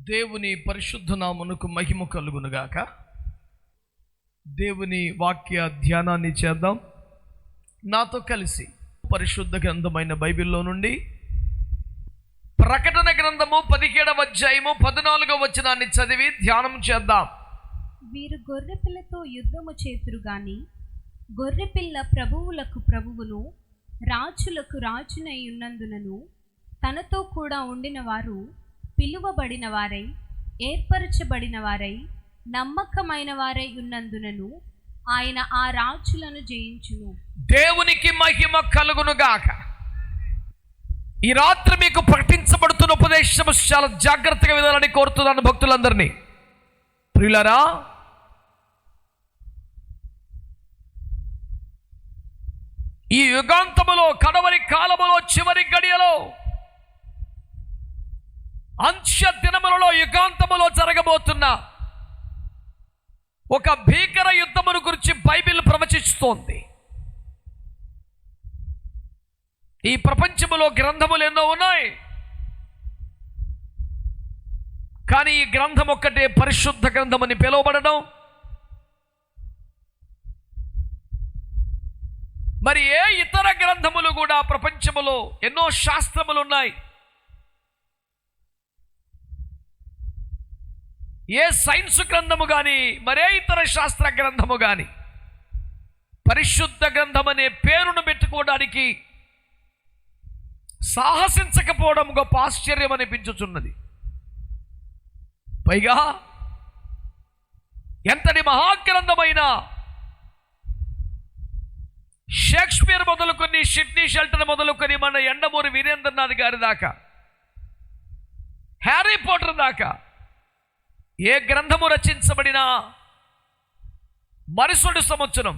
దేవుని పరిశుద్ధ నామమునకు మహిమ కలుగునుగాక. దేవుని వాక్య ధ్యానాన్ని చేద్దాం. నాతో కలిసి పరిశుద్ధ గ్రంథమైన బైబిల్లో నుండి ప్రకటన గ్రంథము 17వ అధ్యాయము 14వ వచనాన్ని చదివి ధ్యానం చేద్దాం. వీరు గొర్రెపిల్లతో యుద్ధము చేతురు గాని గొర్రెపిల్ల ప్రభువులకు ప్రభువును రాజులకు రాజునై ఉన్నందునను తనతో కూడా ఉండిన వారు పిలువబడిన వారై ఏర్పరచబడిన వారై నమ్మకమైన వారై ఉన్నందునను ఆయన ఆ రాజులను జయించును. దేవునికి మహిమ కలుగునుగాక. ఈ రాత్రి మీకు ప్రకటించబడుతున్న ఉపదేశం చాలా జాగ్రత్తగా వినాలని కోరుతున్నాను భక్తులందరినీ. ప్రియులారా, ఈ యుగాంతములో, కడవరి కాలములో, చివరి గడియలో, అంత్య దినములలో, యుగాంతములో జరగబోతున్న ఒక భీకర యుద్ధమును గురించి బైబిల్ ప్రవచిస్తోంది. ఈ ప్రపంచములో గ్రంథములు ఎన్నో ఉన్నాయి, కానీ ఈ గ్రంథం ఒక్కటే పరిశుద్ధ గ్రంథం అని పిలువబడడం, మరి ఏ ఇతర గ్రంథములు కూడా ప్రపంచములో ఎన్నో శాస్త్రములు ఉన్నాయి, ఏ సైన్స్ గ్రంథము కానీ మరే ఇతర శాస్త్ర గ్రంథము కానీ పరిశుద్ధ గ్రంథం అనే పేరును పెట్టుకోవడానికి సాహసించకపోవడం గొప్ప ఆశ్చర్యం అనిపించుచున్నది. పైగా ఎంతటి మహాగ్రంథమైన షేక్స్పియర్ మొదలుకొని, సిడ్నీ షెల్టన్ మొదలుకొని, మన ఎండమూరి వీరేంద్రనాథ్ గారి దాకా, హ్యారీ పోటర్ దాకా ఏ గ్రంథము రచించబడినా మరుసటి సంవత్సరం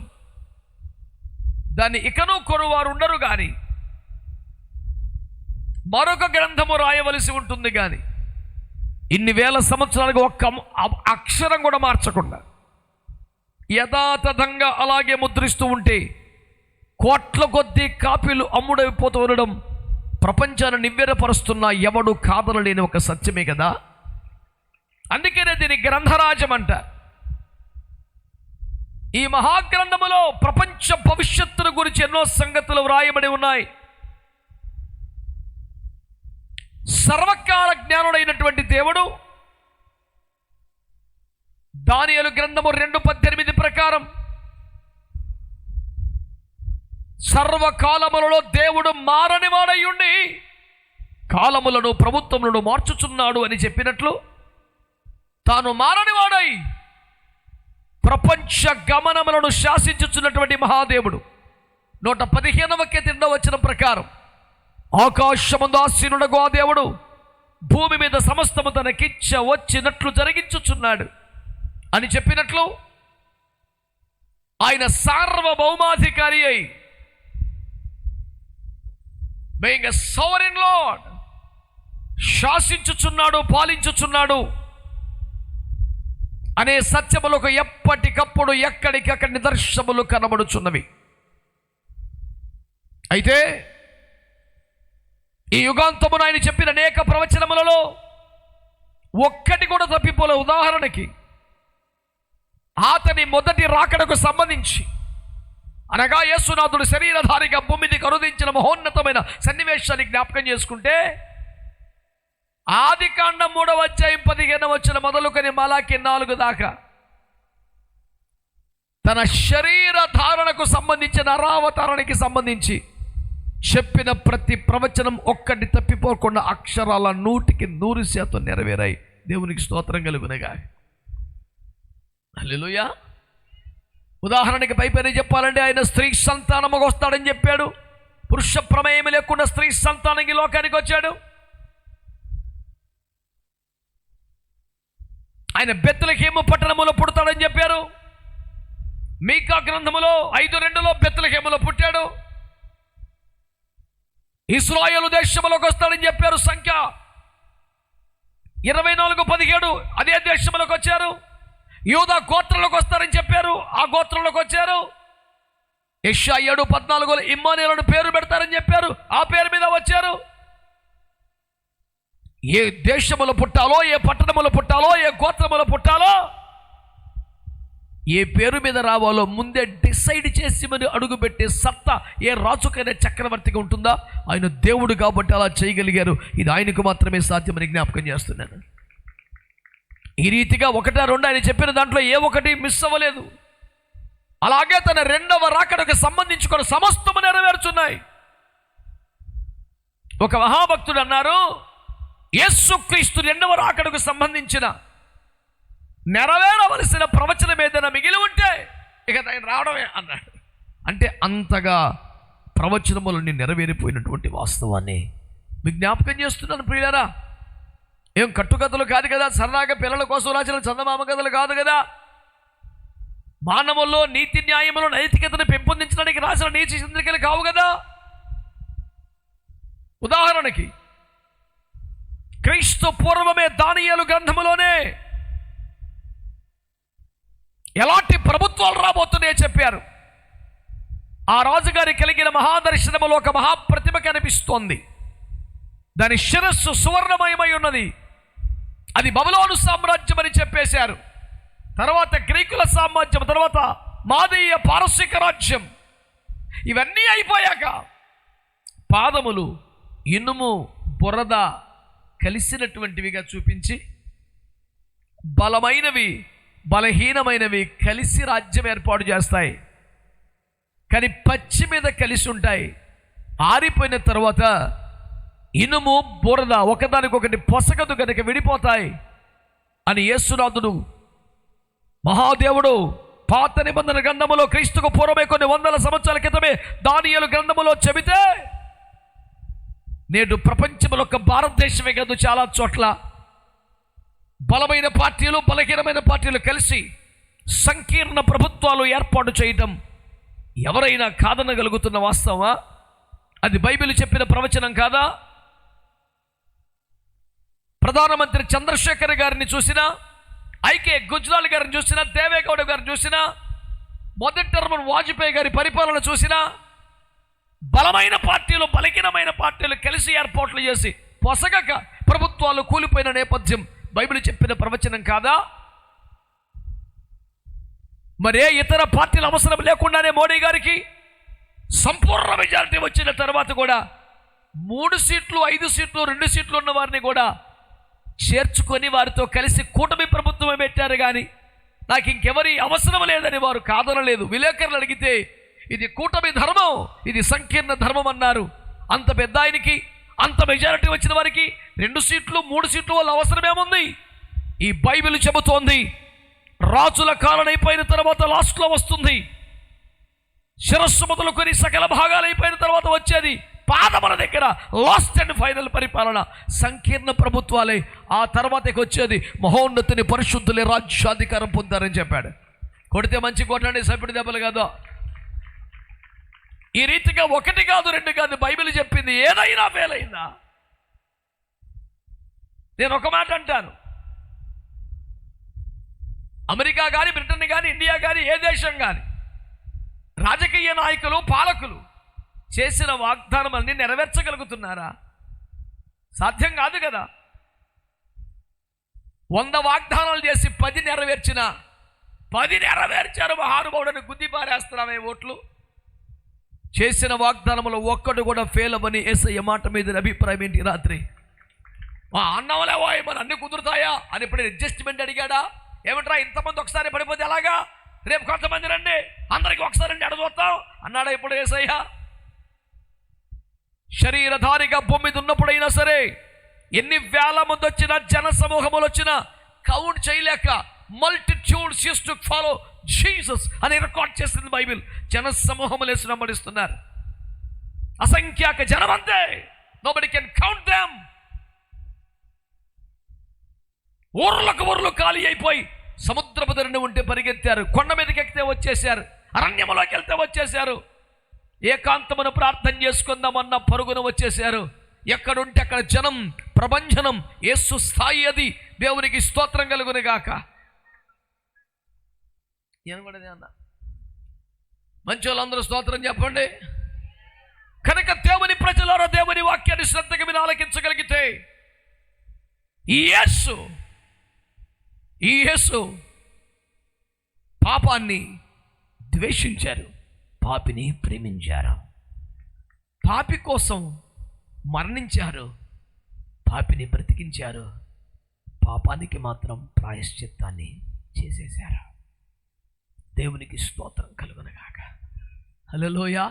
దాన్ని ఇకను కొనువారు ఉండరు కానీ మరొక గ్రంథము రాయవలసి ఉంటుంది. కానీ ఇన్ని వేల సంవత్సరాలకు ఒక్క అక్షరం కూడా మార్చకుండా యథాతథంగా అలాగే ముద్రిస్తూ ఉంటే కోట్ల కొద్దీ కాపీలు అమ్ముడైపోతూ ఉండడం ప్రపంచాన్ని నివ్వెరపరుస్తున్న ఎవడు కాదనలేని ఒక సత్యమే కదా. అందుకనే దీని గ్రంథరాజం అంట. ఈ మహాగ్రంథములో ప్రపంచ భవిష్యత్తును గురించి ఎన్నో సంగతులు వ్రాయబడి ఉన్నాయి. సర్వకాల జ్ఞానుడైనటువంటి దేవుడు దానియేలు గ్రంథము 2:18 ప్రకారం సర్వకాలములలో దేవుడు మారని వాడై ఉండి కాలములను, ప్రభుత్వములను మార్చుచున్నాడు అని చెప్పినట్లు తాను మారని వాడై ప్రపంచ గమనములను శాసించుచున్నటువంటి మహాదేవుడు 115వ కీర్తన వచనం ప్రకారం ఆకాశమందు ఆసీనుడగు ఆ దేవుడు భూమి మీద సమస్తము తనకిచ్చ వచ్చినట్లు జరిగించుచున్నాడు అని చెప్పినట్లు ఆయన సార్వభౌమాధికారి అయి being a sovereign Lord శాసించుచున్నాడు, పాలించుచున్నాడు అనే సత్యములకు ఎప్పటికప్పుడు ఎక్కడికక్కడ నిదర్శనములు కనబడుచున్నవి. అయితే ఈ యుగాంతమున ఆయన చెప్పిన అనేక ప్రవచనములలో ఒక్కటి కూడా తప్పిపోలే. ఉదాహరణకి అతని మొదటి రాకడకు సంబంధించి, అనగా యేసునాథుడు శరీరధారిగా భూమిని కరుదించిన మహోన్నతమైన సన్నివేశాన్ని జ్ఞాపకం చేసుకుంటే ఆదికాండం 3వ అధ్యాయం 15వ వచనం మొదలుకొని మలాకి 4 దాకా తన శరీర ధారణకు సంబంధించిన నరావతారానికి సంబంధించి చెప్పిన ప్రతి ప్రవచనం ఒక్కటి తప్పిపోకుండా అక్షరాల 100% నెరవేరాయి. దేవునికి స్తోత్రం కలుగునగా. హల్లెలూయా. ఉదాహరణకి పైపైన చెప్పాలంటే ఆయన స్త్రీ సంతానముగా వస్తాడని చెప్పాడు. పురుష ప్రమేయం లేకుండా స్త్రీ సంతానం ఈ లోకానికి వచ్చాడు. ఆయన బెత్లెహేము పట్టణములో పుడతాడని చెప్పారు. మీకా గ్రంథములో 5:2 బెత్లెహేములో పుట్టాడు. ఇశ్రాయేలు దేశములోకి వస్తాడని చెప్పారు. సంఖ్య 24:17 అదే దేశంలోకి వచ్చారు. యూదా గోత్రంలోకి వస్తారని చెప్పారు, ఆ గోత్రంలోకి వచ్చారు. యెషయా 7:14 ఇమ్మానుయేలును పేరు పెడతారని చెప్పారు, ఆ పేరు మీద వచ్చారు. ఏ దేశములో పుట్టాలో, ఏ పట్టణములో పుట్టాలో, ఏ గోత్రములో పుట్టాలో, ఏ పేరు మీద రావాలో ముందే డిసైడ్ చేసి మరి అడుగుపెట్టే సత్తా ఏ రాజుకైనా చక్రవర్తిగా ఉంటుందా? ఆయన దేవుడు కాబట్టి అలా చేయగలిగారు. ఇది ఆయనకు మాత్రమే సాధ్యమని జ్ఞాపకం చేస్తున్నాను. ఈ రీతిగా 1, 2 ఆయన చెప్పిన దాంట్లో ఏ ఒక్కటి మిస్ అవ్వలేదు. అలాగే తన రెండవ రాకడకు సంబంధించుకొని సమస్తము నెరవేర్చున్నాయి. ఒక మహాభక్తుడు అన్నారు, యేసుక్రీస్తు రెండవ రాకడకు సంబంధించిన నెరవేరవలసిన ప్రవచనం ఏదైనా మిగిలి ఉంటే ఇక ఆయన రావడమే అన్నాడు. అంటే అంతగా ప్రవచనములన్నీ నెరవేరిపోయినటువంటి వాస్తవాన్ని మీకు జ్ఞాపకం చేస్తున్నాను ప్రియులారా. ఏం కట్టుకథలు కాదు కదా, సరదాగా పిల్లల కోసం రాసిన చందమామ కథలు కాదు కదా, మానవుల్లో నీతి న్యాయములు నైతికతను పెంపొందించడానికి రాసిన నీతి చంద్రికలు కావు కదా. ఉదాహరణకి క్రీస్తు పూర్వమే దానియేలు గ్రంథములోనే ఎలాంటి ప్రభుత్వాలు రాబోతున్నాయో చెప్పారు. ఆ రాజుగారి కలిగిన మహాదర్శనములో ఒక మహాప్రతిమ కనిపిస్తోంది. దాని శిరస్సు సువర్ణమయమై ఉన్నది. అది బబులోను సామ్రాజ్యం అని చెప్పేశారు. తర్వాత గ్రీకుల సామ్రాజ్యం, తర్వాత మాదీయ పారసీక రాజ్యం. ఇవన్నీ అయిపోయాక పాదములు ఇనుము బురద కలిసినటువంటివిగా చూపించి బలమైనవి బలహీనమైనవి కలిసి రాజ్యం ఏర్పాటు చేస్తాయి. కానీ పచ్చి మీద కలిసి ఉంటాయి. ఆరిపోయిన తర్వాత ఇనుము బురద ఒకదానికొకటి పొసగదు కనుక విడిపోతాయి అని యేసునాథుడు మహాదేవుడు పాత నిబంధన గ్రంథములో క్రీస్తుకు పూర్వమే కొన్ని వందల సంవత్సరాల క్రితమే దానియేలు గ్రంథములో చెబితే, నేడు ప్రపంచంలో ఒక భారతదేశమే కాదు చాలా చోట్ల బలమైన పార్టీలు బలహీనమైన పార్టీలు కలిసి సంకీర్ణ ప్రభుత్వాలు ఏర్పాటు చేయటం ఎవరైనా కాదనగలుగుతున్న వాస్తవమా? అది బైబిల్ చెప్పిన ప్రవచనం కాదా? ప్రధానమంత్రి చంద్రశేఖర్ గారిని చూసినా, ఐకే గుజ్రాల్ గారిని చూసినా, దేవేగౌడ గారిని చూసినా, మొదటి టర్మ్ వాజ్పేయి గారి పరిపాలన చూసినా, బలమైన పార్టీలు బలహీనమైన పార్టీలు కలిసి ఏర్పాట్లు చేసి పొసగక ప్రభుత్వాలు కూలిపోయిన నేపథ్యం బైబిల్ చెప్పిన ప్రవచనం కాదా? మరే ఇతర పార్టీల అవసరం లేకుండానే మోడీ గారికి సంపూర్ణ మెజారిటీ వచ్చిన తర్వాత కూడా 3 సీట్లు 5 సీట్లు 2 సీట్లు ఉన్న వారిని కూడా చేర్చుకొని వారితో కలిసి కూటమి ప్రభుత్వమే పెట్టారు. కానీ నాకు ఇంకెవరి అవసరం లేదని వారు కాదనలేదు. విలేకరులు అడిగితే ఇది కూటమి ధర్మం, ఇది సంకీర్ణ ధర్మం అన్నారు. అంత పెద్ద ఆయనకి అంత మెజారిటీ వచ్చిన వారికి 2 సీట్లు 3 సీట్లు వల్ల అవసరమేముంది? ఈ బైబిల్ చెబుతోంది రాజుల కాలం అయిపోయిన తర్వాత లాస్ట్లో వస్తుంది. శిరస్సు మొదలుకొని సకల భాగాలు అయిపోయిన తర్వాత వచ్చేది పాదముల దగ్గర లాస్ట్ అండ్ ఫైనల్ పరిపాలన, సంకీర్ణ ప్రభుత్వాలే. ఆ తర్వాతకి వచ్చేది మహోన్నతుని పరిశుద్ధులే రాజ్యాధికారం పొందారని చెప్పాడు. కొడితే మంచి కొట్టండి, సపిడి దెబ్బలు కాదు. ఈ రీతిగా 1 కాదు 2 కాదు బైబిల్ చెప్పింది ఏదైనా ఫెయిల్ అయిందా? నేను ఒక మాట అంటాను, అమెరికా కానీ బ్రిటన్ కానీ ఇండియా కానీ ఏ దేశం కానీ రాజకీయ నాయకులు పాలకులు చేసిన వాగ్దానం అన్ని నెరవేర్చగలుగుతున్నారా? సాధ్యం కాదు కదా. 100 వాగ్దానాలు చేసి 10 నెరవేర్చిన 10 నెరవేర్చారు మహానుభావుడిని గుద్ది పారేస్తున్నామే ఓట్లు. చేసిన వాగ్దానములో ఒక్కడు కూడా ఫెయిల్ అవ్వని యేసయ్య మాట మీద అభిప్రాయం ఏంటి? రాత్రి అన్నవలే మన అన్ని కుదురుతాయా అని ఇప్పుడు అడ్జస్ట్మెంట్ అడిగాడా? ఏమంటారా ఇంతమంది ఒకసారి పడిపోతే ఎలాగా, రేపు కొంతమంది రండి అందరికి ఒకసారి రండి అడగొస్తాం అన్నాడా ఇప్పుడు యేసయ్య? శరీరధారిగా భూమి మీద ఉన్నప్పుడైనా సరే ఎన్ని వేల మంది వచ్చినా జన సమూహములు వచ్చినా కౌంట్ చేయలేక multitudes used to follow Jesus అని రికార్డ్ చేస్తుంది బైబిల్. జన సమూహములు వేసి వెంబడిస్తున్నారు. అసంఖ్యాక జనం అంతే, నోబడీ కెన్ కౌంట్ దెమ్. ఊర్లు ఖాళీ అయిపోయి సముద్రపు ధరని ఉంటే పరిగెత్తారు, కొండ మీదకి ఎక్కితే వచ్చేసారు, అరణ్యములోకి వెళ్తే వచ్చేసారు, ఏకాంతమును ప్రార్థన చేసుకుందామన్న పరుగున వచ్చేసారు. ఎక్కడుంటే అక్కడ జనం ప్రభంజనం. యేసు స్థాయి అది. దేవునికి స్తోత్రం కలుగును గాక. ఏమన్నది అన్న మంచి వాళ్ళందరూ స్తోత్రం చెప్పండి. కనుక దేవుని ప్రజలారా దేవుని వాక్యాన్ని శ్రద్ధగా మీరు ఆలకించగలిగితే ఈ యేసు పాపాన్ని ద్వేషించారు, పాపిని ప్రేమించారు. పాపి కోసం మరణించారు, పాపిని బ్రతికించారు. పాపానికి మాత్రం ప్రాయశ్చిత్తాన్ని చేసేశారు. దేవునికి స్తోత్రం కలుగునగాక. హల్లెలూయా.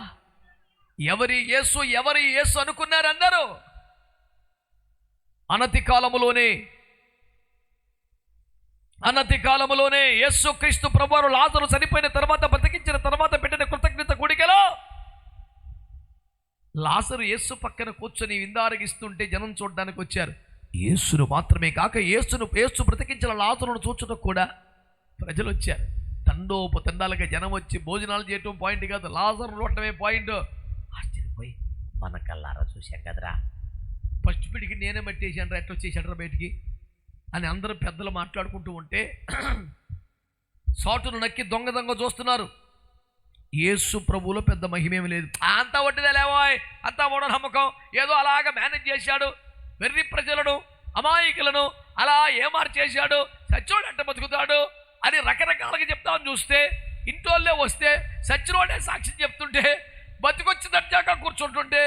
ఎవరి యేసు అనుకున్నారు అందరూ? అనతి కాలములోనే యేసు క్రీస్తు ప్రభువారు లాజరు చనిపోయిన తర్వాత బ్రతికించిన తర్వాత పెట్టిన కృతజ్ఞత కూడికలో లాజరు యేసు పక్కన కూర్చొని విందారగిస్తుంటే జనం చూడడానికి వచ్చారు. యేసును మాత్రమే కాక యేసు బ్రతికించిన లాజరును చూచుటకు కూడా ప్రజలు వచ్చారు. తండాలుగా జనం వచ్చి భోజనాలు చేయటం పాయింట్ కాదు, లాజరు చూడటమే పాయింట్. ఆశ్చర్యపోయి మన కల్లారా చూశాం కదరా, ఫస్ట్ పిడికి నేనే మట్టేసాను, ఎట్లా వచ్చేసాడరా బయటికి అని అందరూ పెద్దలు మాట్లాడుకుంటూ ఉంటే సాటును నక్కి దొంగ చూస్తున్నారు. యేసు ప్రభువులో పెద్ద మహిమేమి లేదు. అంతా వడ్డీదే లేవాయ్, అంతా మూఢనమ్మకం, ఏదో అలాగా మేనేజ్ చేశాడు. వెర్రి ప్రజలను అమాయకులను అలా ఏమార్చేశాడు, సచ్చోడు అంట బతుకుతాడు అని రకరకాలుగా చెప్తామని చూస్తే ఇంటోళ్ళే వస్తే సచ్చినోడే సాక్ష్యం చెప్తుంటే బతికొచ్చిందట్టాక కూర్చుంటుంటే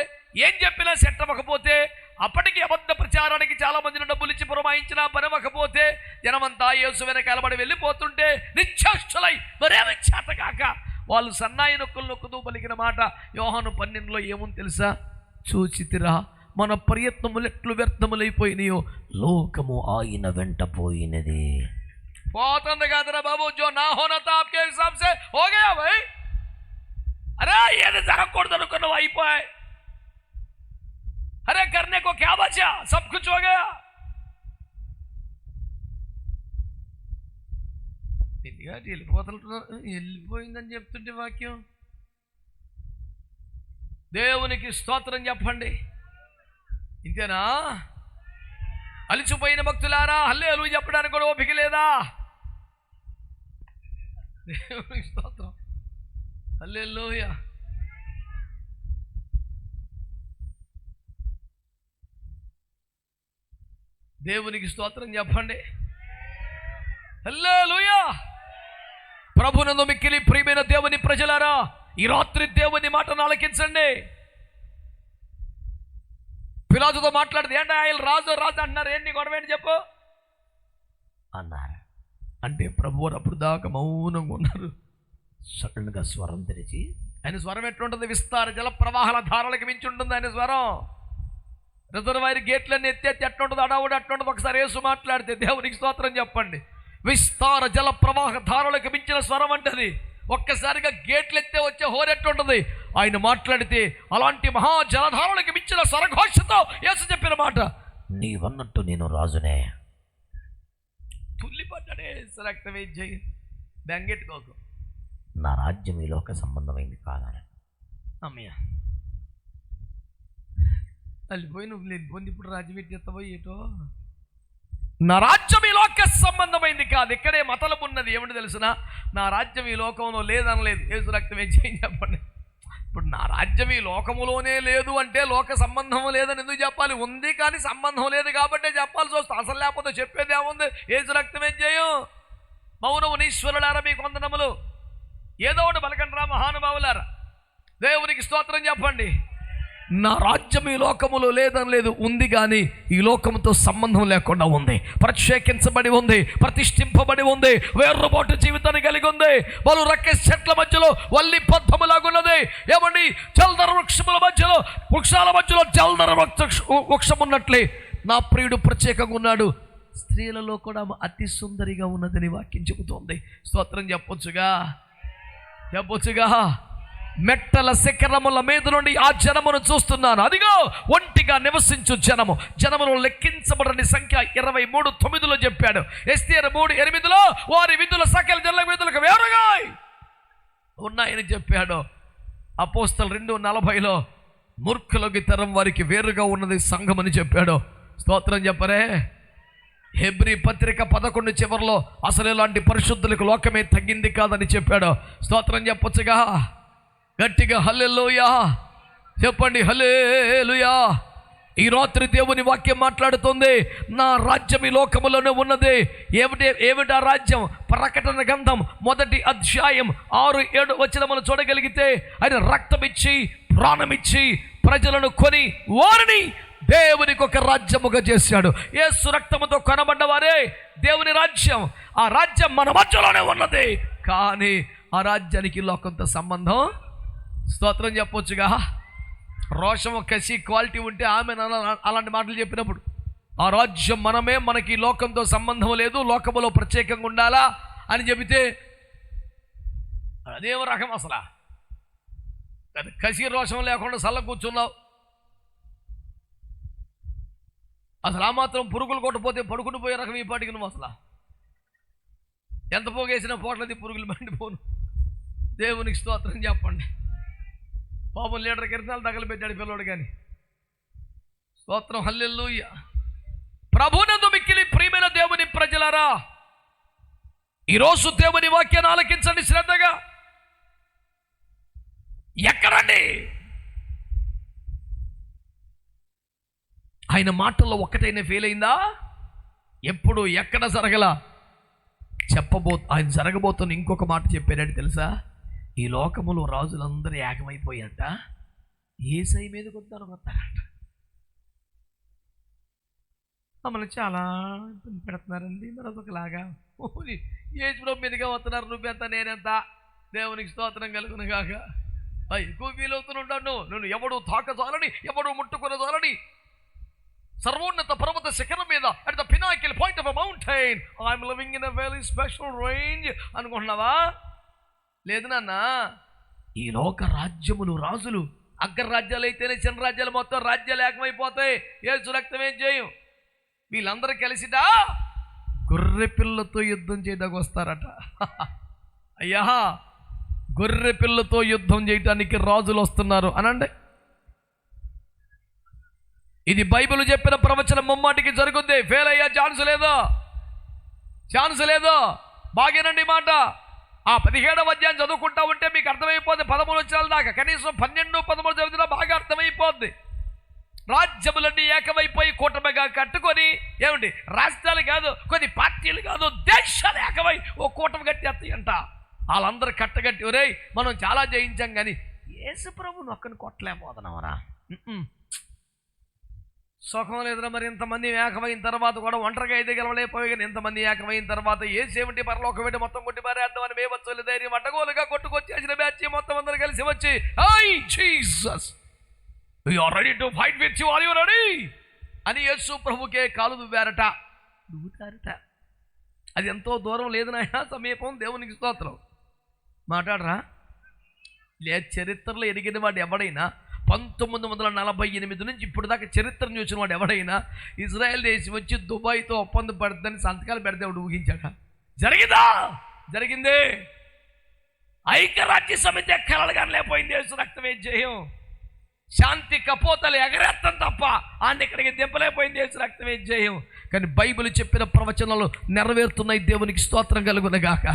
ఏం చెప్పినా సెట్ అవ్వకపోతే అప్పటికి అబద్ధ ప్రచారానికి చాలా మందిని డబ్బులు ఇచ్చి పురమాయించినా పరవకపోతే జనమంతా యేసు వెనకాలబడి వెళ్ళిపోతుంటే నిశ్చాష్టులై మరేమి చేతకాక వాళ్ళు సన్నాయి నొక్కుతూ పలికిన మాట యోహాను 12లో ఏముంది తెలుసా? చూచితిరా మన ప్రయత్నములు ఎట్లు వ్యర్థములైపోయినాయో, లోకము ఆయన వెంట పోయినది. పోతుంది కాదురా బాబు, జో నా హోనా తా ఆప్కే హిసాబ్ సే హో గయా భాయ్. అరే ఏది జరగకూడదు అనుకున్నావు అయిపోయాయి. अरे करने को क्या बचा, सब कुछ हो गया. వెళ్ళిపోయిందని చెప్తుంటే వాక్యం. దేవునికి స్తోత్రం చెప్పండి. ఇంతేనా? అలిచిపోయిన భక్తులారా హల్లెలూయా చెప్పడానికి కూడా ఓపిక లేదా? దేవునికి స్తోత్రం, హల్లెలూయా. దేవునికి స్తోత్రం చెప్పండి, హల్లెలూయా. ప్రభునందు మిక్కిలి ప్రియమైన దేవుని ప్రజలారా, ఈ రాత్రి దేవుని మాటను ఆలకించండి. పిలాతుతో మాట్లాడితే ఏంటి ఆయన రాజు అంటున్నారు, ఏంటి గొడవేంటి చెప్పు అన్నారు. అంటే ప్రభువు అప్పుడు దాకా మౌనంగా ఉన్నారు. సడన్గా స్వరం తెరిచి, ఆయన స్వరం ఎట్లుంటుంది? విస్తార జల ప్రవాహాల ధారలకు మించి ఉంటుంది ఆయన స్వరం. రిజర్వాయర్ గేట్లన్నీ ఎత్తి ఎట్లుంటుంది, అడవుడు అట్లుంటుంది. ఒకసారి యేసు మాట్లాడితే దేవునికి స్తోత్రం చెప్పండి. విస్తార జల ప్రవాహ ధారలకు మించిన స్వరం అంటది. ఒక్కసారిగా గేట్లు ఎత్తే వచ్చే హోరెట్టుంటుంది. ఆయన మాట్లాడితే అలాంటి మహా జలధారలకు మించిన స్వరఘోషతో యేసు చెప్పిన మాట, నీవన్నట్టు నేను రాజునే. తుల్లిపడ్డాడే రక్తమే జయి బెంగెట్టుకోకు, నా రాజ్యం ఈ లోక సంబంధమైంది కాదని. అమ్మయ్య వెళ్ళిపోయి నువ్వు వెళ్ళిపోయింది, ఇప్పుడు రాజ్యం ఎట్టేస్తావో ఏటో. నా రాజ్యం ఈ లోక సంబంధమైంది కాదు. ఇక్కడే మతలం ఉన్నది. ఏమిటి తెలుసునా? నా రాజ్యం ఈ లోకంలో లేదనలేదు. యేసు రక్తం ఏం చేయండి చెప్పండి. ఇప్పుడు నా రాజ్యం ఈ లోకములోనే లేదు అంటే లోక సంబంధం లేదని ఎందుకు చెప్పాలి? ఉంది కానీ సంబంధం లేదు కాబట్టి చెప్పాల్సి వస్తుంది. అసలు లేకపోతే చెప్పేది ఏముంది? యేసు రక్తం ఏం చేయం? మౌనము నీశ్వరులారా మీకు వందనములు. ఏదో ఒకటి పలకండి రా మహానుభావులారా. దేవునికి స్తోత్రం చెప్పండి. నా రాజ్యం ఈ లోకములో లేదని లేదు, ఉంది కానీ ఈ లోకముతో సంబంధం లేకుండా ఉంది. ప్రత్యేకించబడి ఉంది, ప్రతిష్ఠింపబడి ఉంది, వేర్రుబాటు జీవితాన్ని కలిగి ఉంది. పలు రక్కేసి చెట్ల మధ్యలో వల్లి పద్మలాగున్నది. ఏమండి, జల్దర వృక్షాల మధ్యలో జల్దర వృక్షం ఉన్నట్లే నా ప్రియుడు ప్రత్యేకంగా ఉన్నాడు. స్త్రీలలో కూడా అతి సుందరిగా ఉన్నదని వాక్యం చెబుతోంది. స్తోత్రం చెప్పొచ్చుగా. మెట్టల శిఖరముల మీద నుండి ఆ జనమును చూస్తున్నాను. అదిగో ఒంటిగా నివసించు జనమును లెక్కించబడని సంఖ్య 23:9 చెప్పాడు. ఎస్తేరు 3:8 వారి విధుల సకల జనుల విధులకు వేరుగా ఉన్నాయని చెప్పాడు. అపోస్తలు 2:40 మూర్ఖులకి తరం వారికి వేరుగా ఉన్నది సంఘం అని చెప్పాడు. స్తోత్రం చెప్పరే. హెబ్రీ పత్రిక 11 చివరిలో అసలు ఇలాంటి పరిశుద్ధులకు లోకమే తగ్గింది కాదని చెప్పాడు. స్తోత్రం చెప్పొచ్చుగా. గట్టిగా హల్లెలూయా చెప్పండి, హల్లెలూయా. ఈ రాత్రి దేవుని వాక్యం మాట్లాడుతుంది, నా రాజ్యం ఈ లోకములోనే ఉన్నది. ఏమిటా రాజ్యం? ప్రకటన గ్రంథం 1వ అధ్యాయం 6-7 వచనములు చూడగలిగితే, ఆయన రక్తమిచ్చి ప్రాణమిచ్చి ప్రజలను కొని వారిని దేవునికి ఒక రాజ్యముగా చేశాడు. యేసు రక్తముతో కొనబడ్డవారే దేవుని రాజ్యం. ఆ రాజ్యం మన మధ్యలోనే ఉన్నది. కానీ ఆ రాజ్యానికి లోకంతో సంబంధం. స్తోత్రం చెప్పొచ్చుగా. రోషము, కసి, క్వాలిటీ ఉంటే ఆమె అలాంటి మాటలు చెప్పినప్పుడు, ఆ రాజ్యం మనమే, మనకి లోకంతో సంబంధం లేదు, లోకములో ప్రత్యేకంగా ఉండాలా అని చెబితే అదేం రకం అసలు? కసి రోషం లేకుండా సల్ల కూర్చున్నావు. అసలు ఆ మాత్రం పురుగులు కొట్టపోతే పడుకుని పోయే రకం ఈ పాటికి నువ్వు. అసలు ఎంత పోగేసినా పోట్లది పురుగులు మండిపోను. దేవునికి స్తోత్రం చెప్పండి. పాపం లీటర్ కిరతాలు తగలబెట్టాడు పిల్లోడు కానీ. స్తోత్రం, హల్లెలూయా. ప్రభునందు మిక్కిలి ప్రియమైన దేవుని ప్రజలారా, ఈరోజు దేవుని వాక్యాన్ని ఆలకించండి శ్రద్ధగా. ఎక్కడండి ఆయన మాటల్లో ఒక్కటైనా ఫెయిల్ అయిందా? ఎప్పుడు ఎక్కడ జరగల. ఆయన జరగబోతున్న ఇంకొక మాట చెప్పాడంటే తెలుసా? ఈ లోకములో రాజులందరూ ఏకమైపోయాట, యేసయ్య మీదకి వస్తారంట. మమ్మల్ని చాలా పెడుతున్నారండి. మరి అదొకలాగా యేసు మీదుగా వస్తున్నారు. నువ్వెంత నేనెంత? దేవునికి స్తోత్రం కలుగును గాక. ఎక్కువ ఫీల్ అవుతుంటాను. నువ్వు ఎవడు తాకజాలని, ఎవడు ముట్టుకునజాలని, సర్వోన్నత పర్వత శిఖరం మీద at the Pinnacle point of a mountain I'm living in a very special range అనుకుంటున్నావా? లేదు నాన్న. ఈ లోక రాజ్యములు, రాజులు, అగ్ర రాజ్యాలు అయితేనే చిన్న రాజ్యాలు, మొత్తం రాజ్యాలు ఏకమైపోతాయి. యేసు రక్తం ఏం చేయం? వీళ్ళందరూ కలిసిదా గొర్రె పిల్లతో యుద్ధం చేయడానికి వస్తారట. అయ్యా, గొర్రె పిల్లతో యుద్ధం చేయటానికి రాజులు వస్తున్నారు అనండి. ఇది బైబిల్ చెప్పిన ప్రవచనం ముమ్మాటికి జరుగుద్ది. ఫెయిల్ అయ్యే ఛాన్స్ లేదు. బాగేనండి మాట. ఆ 17వ అధ్యాయం చదువుకుంటా ఉంటే మీకు అర్థమైపోద్ది. 13 వచనాల దాకా, కనీసం 12, 13 చదివినా బాగా అర్థమైపోద్ది. రాజ్యములన్నీ ఏకమైపోయి కూటమిగా కట్టుకొని, ఏమండి, రాష్ట్రాలు కాదు, కొన్ని పార్టీలు కాదు, దేశాలు ఏకమై ఓ కూటమి కట్టేస్తాయంట. వాళ్ళందరూ కట్టగట్టి, ఒరేయ్ మనం చాలా జయించాం కానీ యేసు ప్రభువుని ఒక్కని కొట్టలేకపోతున్నామరా. సుఖం లేదురా. మరి ఇంతమంది ఏకమైన తర్వాత కూడా ఒంటరిగా అయితే గెలవలేకపోయి, కానీ ఇంతమంది ఏకమైన తర్వాత ఏసేమిటి పరలోకం ఏంటి మొత్తం కొట్టి పారేద్దామని మేమొచ్చే ధైర్యం అడ్డగోలుగా కొట్టుకొచ్చేసిన బ్యాచ్ మొత్తం అందరూ కలిసి వచ్చి, I Jesus we are ready to fight with you, are you ready అని యేసు ప్రభుకే కాలు దువ్వారట. దువ్వుతారట. అది ఎంతో దూరం లేదు నాయన, సమీపం. దేవునికి స్తోత్రం. మాట్లాడరా? లేదు, చరిత్రలో ఎదిగిన వాడు ఎవడైనా 1948 నుంచి ఇప్పుడు దాకా చరిత్రను చూసిన వాడు ఎవడైనా ఇజ్రాయెల్ దేశం వచ్చి దుబాయ్తో ఒప్పందం పడుతుందని సంతకాలు పెడితే వాడు ఊహించాడా? జరిగిందా? జరిగింది. ఐక్యరాజ్య సమితి కలలుగానే లేకపోయింది. యేసు రక్తం ఏం చేయం? శాంతి కపోతలు ఎగరేస్తాం తప్ప ఆయన ఇక్కడికి దింపలేకపోయింది. యేసు రక్తం ఏం చేయం? కానీ బైబిల్ చెప్పిన ప్రవచనాలు నెరవేరుతున్నాయి. దేవునికి స్తోత్రం కలుగునగాక.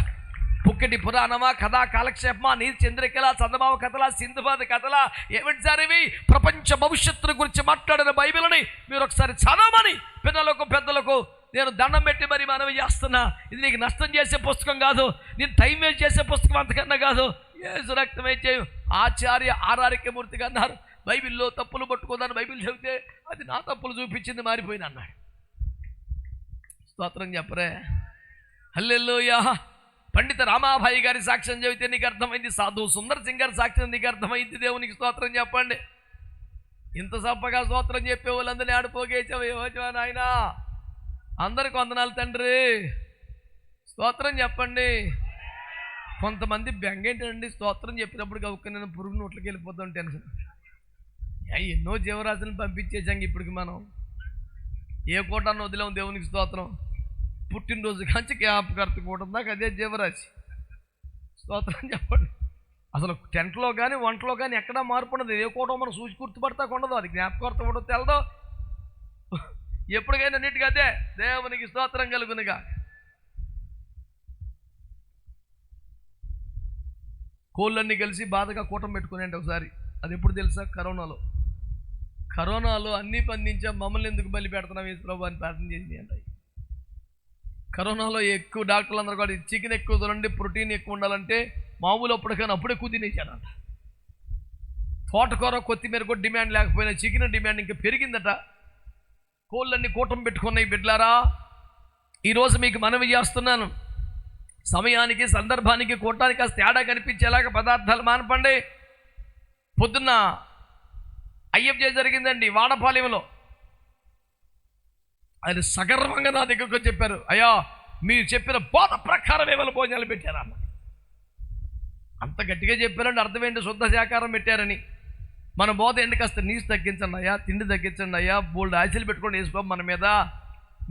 పుక్కటి పురాణమా, కథా కాలక్షేపమా, నీతి చంద్రికల, చందమామ కథల, సింధుబాద్ కథల, ఏమిటి సార్ ఇవి? ప్రపంచ భవిష్యత్తుల గురించి మాట్లాడిన బైబిల్ని మీరు ఒకసారి చదవమని పిల్లలకు పెద్దలకు నేను దండం పెట్టి మరి మనవి చేస్తున్నా. ఇది నీకు నష్టం చేసే పుస్తకం కాదు, నేను టైం వేస్ట్ చేసే పుస్తకం అంతకన్నా కాదు. యేసు రక్తం ఏం చేయం? ఆచార్య ఆర్ఆర్కే మూర్తిగా అన్నారు, బైబిల్లో తప్పులు పట్టుకుందని బైబిల్ చెబితే అది నా తప్పులు చూపించింది, మారిపోయింది అన్నాడు. స్తోత్రం చెప్పరే. హల్లెలూయా. పండిత రామాభాయి గారి సాక్ష్యం చెబితే నీకు అర్థమైంది. సాధు సుందర్ సింగ్ గారి సాక్ష్యం నీకు అర్థమైంది. దేవునికి స్తోత్రం చెప్పండి. ఇంత సప్పగా స్తోత్రం చెప్పే వాళ్ళందరినీ ఆడిపోగేసావు నాయన. అందరికి వందనాలు తండ్రి. స్తోత్రం చెప్పండి. కొంతమంది బెంగేంటండి స్తోత్రం చెప్పినప్పుడు గౌక నేను పురుగు నోట్లకి వెళ్ళిపోతాం టెన్షన్. ఎన్నో జీవరాశులను పంపించేసాం. ఇప్పటికి మనం ఏ కోటాన్ని వదిలేము. దేవునికి స్తోత్రం. పుట్టినరోజు కాంచి జ్ఞాపకర్త కూడా దాకా అదే జీవరాశి. స్తోత్రం చెప్పండి. అసలు టెంట్లో కానీ వంటలో కానీ ఎక్కడా మార్పు ఉండదు. ఏ కోటం మనం చూసి గుర్తుపడతాకు ఉండదు. అది జ్ఞాపకర్త కూడా తెలదు. ఎప్పటికైనా నీట్గా అదే. దేవునికి స్తోత్రం కలుగునుగా. కోళ్ళన్నీ కలిసి బాధగా కూటం పెట్టుకునేంటి ఒకసారి. అది ఎప్పుడు తెలుసా? కరోనాలో. కరోనాలో అన్నీ బంధించాం, మమ్మల్ని ఎందుకు బలి పెడుతున్నాం యేసు ప్రభు అని ప్రార్థన చేసింది అంటాయి. కరోనాలో ఎక్కువ డాక్టర్లు అందరూ కూడా చికెన్ ఎక్కువ తినండి, ప్రోటీన్ ఎక్కువ ఉండాలంటే మామూలు అప్పటికైనా అప్పుడే ఎక్కువ తినేసాడంట. తోటకూర కొత్తిమీర కూడా డిమాండ్ లేకపోయినా చికెన్ డిమాండ్ ఇంకా పెరిగిందట. కోళ్ళన్నీ కూటం పెట్టుకున్నాయి. బిడ్లారా, ఈరోజు మీకు మనవి చేస్తున్నాను, సమయానికి సందర్భానికి కూటానికి కాస్త తేడా కనిపించేలాగా పదార్థాలు మానపండి. పొద్దున్న అయ్యప్ప జరిగిందండి వాడపాలెంలో. ఆయన సగర్వంగా నా దగ్గరకు వచ్చి చెప్పారు, అయ్యా మీరు చెప్పిన బోధ ప్రకారం ఏమైనా భోజనాలు పెట్టారన్న. అంత గట్టిగా చెప్పారంటే అర్థం ఏంటి? శుద్ధ శాకారం పెట్టారని. మన బోధ ఏంటి? కాస్త నీసు తగ్గించండి అయ్యా, తిండి తగ్గించండి అయ్యా, బోల్డ్ ఆశలు పెట్టుకోండి వేసుకో మన మీద.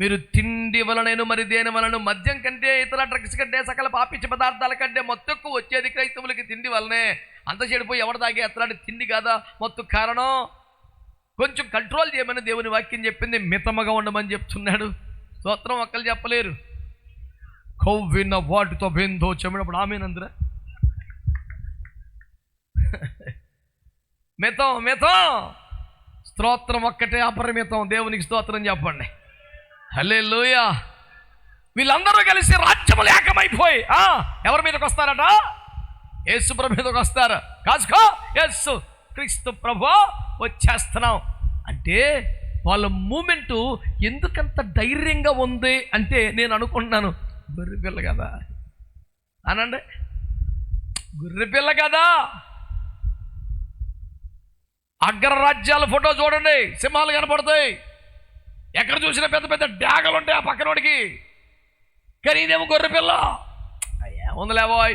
మీరు తిండి వలనను మరి దేని వలన మద్యం కంటే ఇతర డ్రగ్స్ కంటే సకల పాపించే పదార్థాల కంటే మొత్తకు వచ్చేది క్రైస్తవులకి తిండి వల్లనే. అంత చెడిపోయి ఎవరు తాగే ఎత్తలాంటి తిండి కాదా మొత్తం కారణం. కొంచెం కంట్రోల్ చేయమని దేవుని వాక్యం చెప్పింది. మితమగా ఉండమని చెప్తున్నాడు. స్తోత్రం ఒక్కరు చెప్పలేరు. కొవ్విన వాటితో బెందో చెమినప్పుడు ఆమెనందురా మితం మితం. స్తోత్రం ఒక్కటే అపరిమితం. దేవునికి స్తోత్రం చెప్పండి. హల్లెలూయా. వీళ్ళందరూ కలిసి రాజ్యములు ఏకమైపోయి ఎవరి మీదకి వస్తారట? యేసు ప్రభు మీదకి వస్తారు. కాసుకో యేసు క్రీస్తు ప్రభు వచ్చేస్తున్నాం అంటే వాళ్ళ మూమెంటు ఎందుకంత ధైర్యంగా ఉంది అంటే నేను అనుకుంటున్నాను, గొర్రెపిల్ల కదా అనండి, గొర్రెపిల్ల కదా. అగ్రరాజ్యాల ఫోటో చూడండి, సింహాలు కనపడతాయి. ఎక్కడ చూసినా పెద్ద పెద్ద డ్యాగలు ఉంటాయి ఆ పక్కనోడికి. కానీ ఇదేమో గొర్రెపిల్ల. ఏముందిలేవోయ్,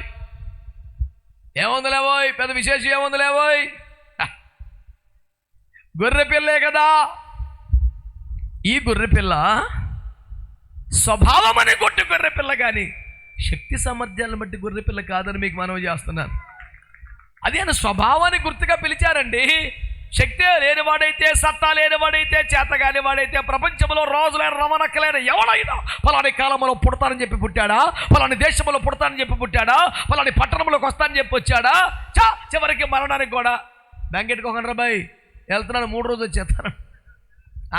ఏముందిలేవోయ్, పెద్ద విశేషం ఏముందిలేవోయ్, గొర్రెపిల్లే కదా. ఈ గొర్రెపిల్ల స్వభావం అనే కొట్టి గొర్రెపిల్ల, కానీ శక్తి సామర్థ్యాలను బట్టి గొర్రెపిల్ల కాదని మీకు మనవి చేస్తున్నాను. అది ఆయన స్వభావాన్ని గుర్తుగా పిలిచారండి. శక్తి లేనివాడైతే, సత్తా లేనివాడైతే, చేతగాని వాడైతే, ప్రపంచంలో రోజులైన రమణక్కలైన ఎవడైనా ఫలాని కాలంలో పుడతానని చెప్పి పుట్టాడా, ఫలాని దేశంలో పుడతానని చెప్పి పుట్టాడా, ఫలాని పట్టణంలోకి వస్తానని చెప్పి వచ్చాడా, చివరికి మరణానికి కూడా బెంగెట్టుకోకండి రా బాయ్, వెళ్తున్నాను 3 రోజులు వచ్చేస్తాను,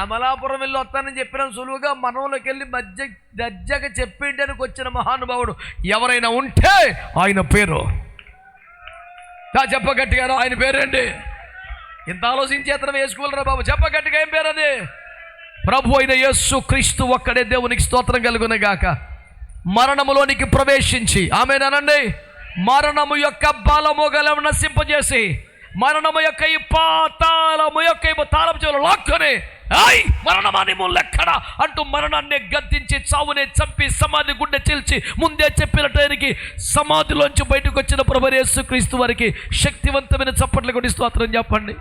అమలాపురం వెళ్ళి వస్తానని చెప్పిన సులువుగా మనంలోకి వెళ్ళి మధ్య దర్జాగా చెప్పేయడానికి వచ్చిన మహానుభావుడు ఎవరైనా ఉంటే ఆయన పేరు చెప్పగట్టిగారు. ఆయన పేరేంటి? ఇంత ఆలోచించి అతను వేసుకోవాలరా బాబు, చెప్పగట్టిగా ఏం పేరు అది? ప్రభు అయిన యేసు క్రీస్తు ఒక్కడే. దేవునికి స్తోత్రం కలుగును గాక. మరణములోనికి ప్రవేశించి ఆమేనండి, మరణము యొక్క బలము గలను నశింపజేసి, మరణము యొక్క ఈ పాతాళము యొక్క తాళం చెవులు లాక్కొని, మరణమాని ముల్లెక్కడ అంటూ మరణాన్ని గద్దించి, చావునే చంపి, సమాధి గుండె చీల్చి, ముందే చెప్పినట్టు సమాధిలోంచి బయటకు వచ్చిన ప్రభు యేసు క్రీస్తు వారికి శక్తివంతమైన చప్పట్లు కొట్టి స్తోత్రం చెప్పండి.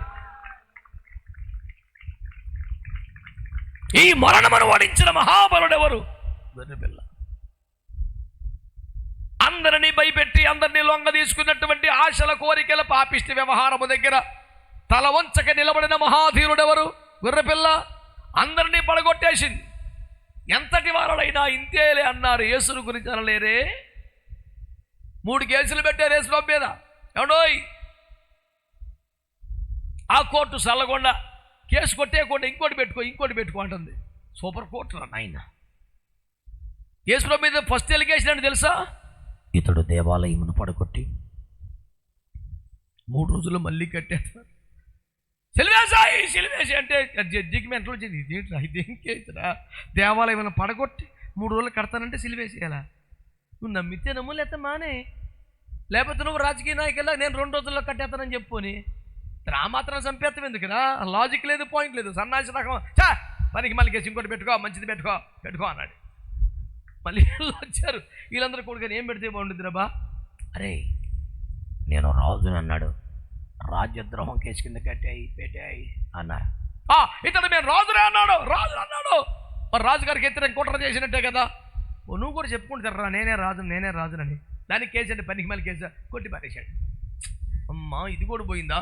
ఈ మరణమును ఓడించిన మహాబలుడు ఎవరు? గొర్రెపిల్ల. అందరినీ భయపెట్టి అందరినీ లొంగ తీసుకున్నటువంటి ఆశల కోరికల పాపిష్టి వ్యవహారము దగ్గర తల వంచక నిలబడిన మహాధీరుడెవరు? గొర్రెపిల్ల. అందరినీ పడగొట్టేసింది. ఎంతటి వారులైనా ఇంతేలే అన్నారు. యేసుని గురించి అనలేరే. 3 కేసులు పెట్టారు యేసు బాబు మీద. ఏమండోయ్, ఆ కోర్టు చల్లకుండా కేసు కొట్టేయకుండా ఇంకోటి పెట్టుకో అంటుంది. సూపర్ కోర్టు రా నాయన. యేసు బాబు మీద ఫస్ట్ ఎలిగేషన్ అంటే తెలుసా? ఇతడు దేవాలయమును పడగొట్టి 3 రోజులు మళ్ళీ కట్టేస్తారు. సిలివేసి అంటే జడ్జికి మెంటలో వచ్చింది. ఇదేం కేసురా? దేవాలయం పడగొట్టి 3 రోజులు కడతానంటే సిలివేసేయాలా? నువ్వు నమ్మితే నమ్ము, లేకపోతే మానే. లేకపోతే నువ్వు రాజకీయ నాయకులా నేను 2 రోజుల్లో కట్టేస్తానని చెప్పుకొని ఆ మాత్రం చంపేస్తాం ఎందుకురా? లాజిక్ లేదు, పాయింట్ లేదు. సన్నాసి రకం పనికి మళ్ళీ కేసు ఇంకోటి పెట్టుకో, మంచిది పెట్టుకో అన్నాడు. మళ్ళీ వచ్చారు వీళ్ళందరూ కొడుకుని ఏం పెడితే బాగుంటుంది రాబా? అరే నేను రాజుని అన్నాడు, రాజ్యద్రోహం కేసు కింద పెట్టాయి అన్నారు. ఇతడు నేను రాజునే అన్నాడు. మరి రాజుగారికి ఎత్తిన కుట్ర చేసినట్టే కదా. నువ్వు కూడా చెప్పుకుంటారా నేనే రాజునని. దానికి కేసు అంటే పనికి మళ్ళీ కేసు కొట్టి పారేశాడు. అమ్మా ఇది కూడా పోయిందా?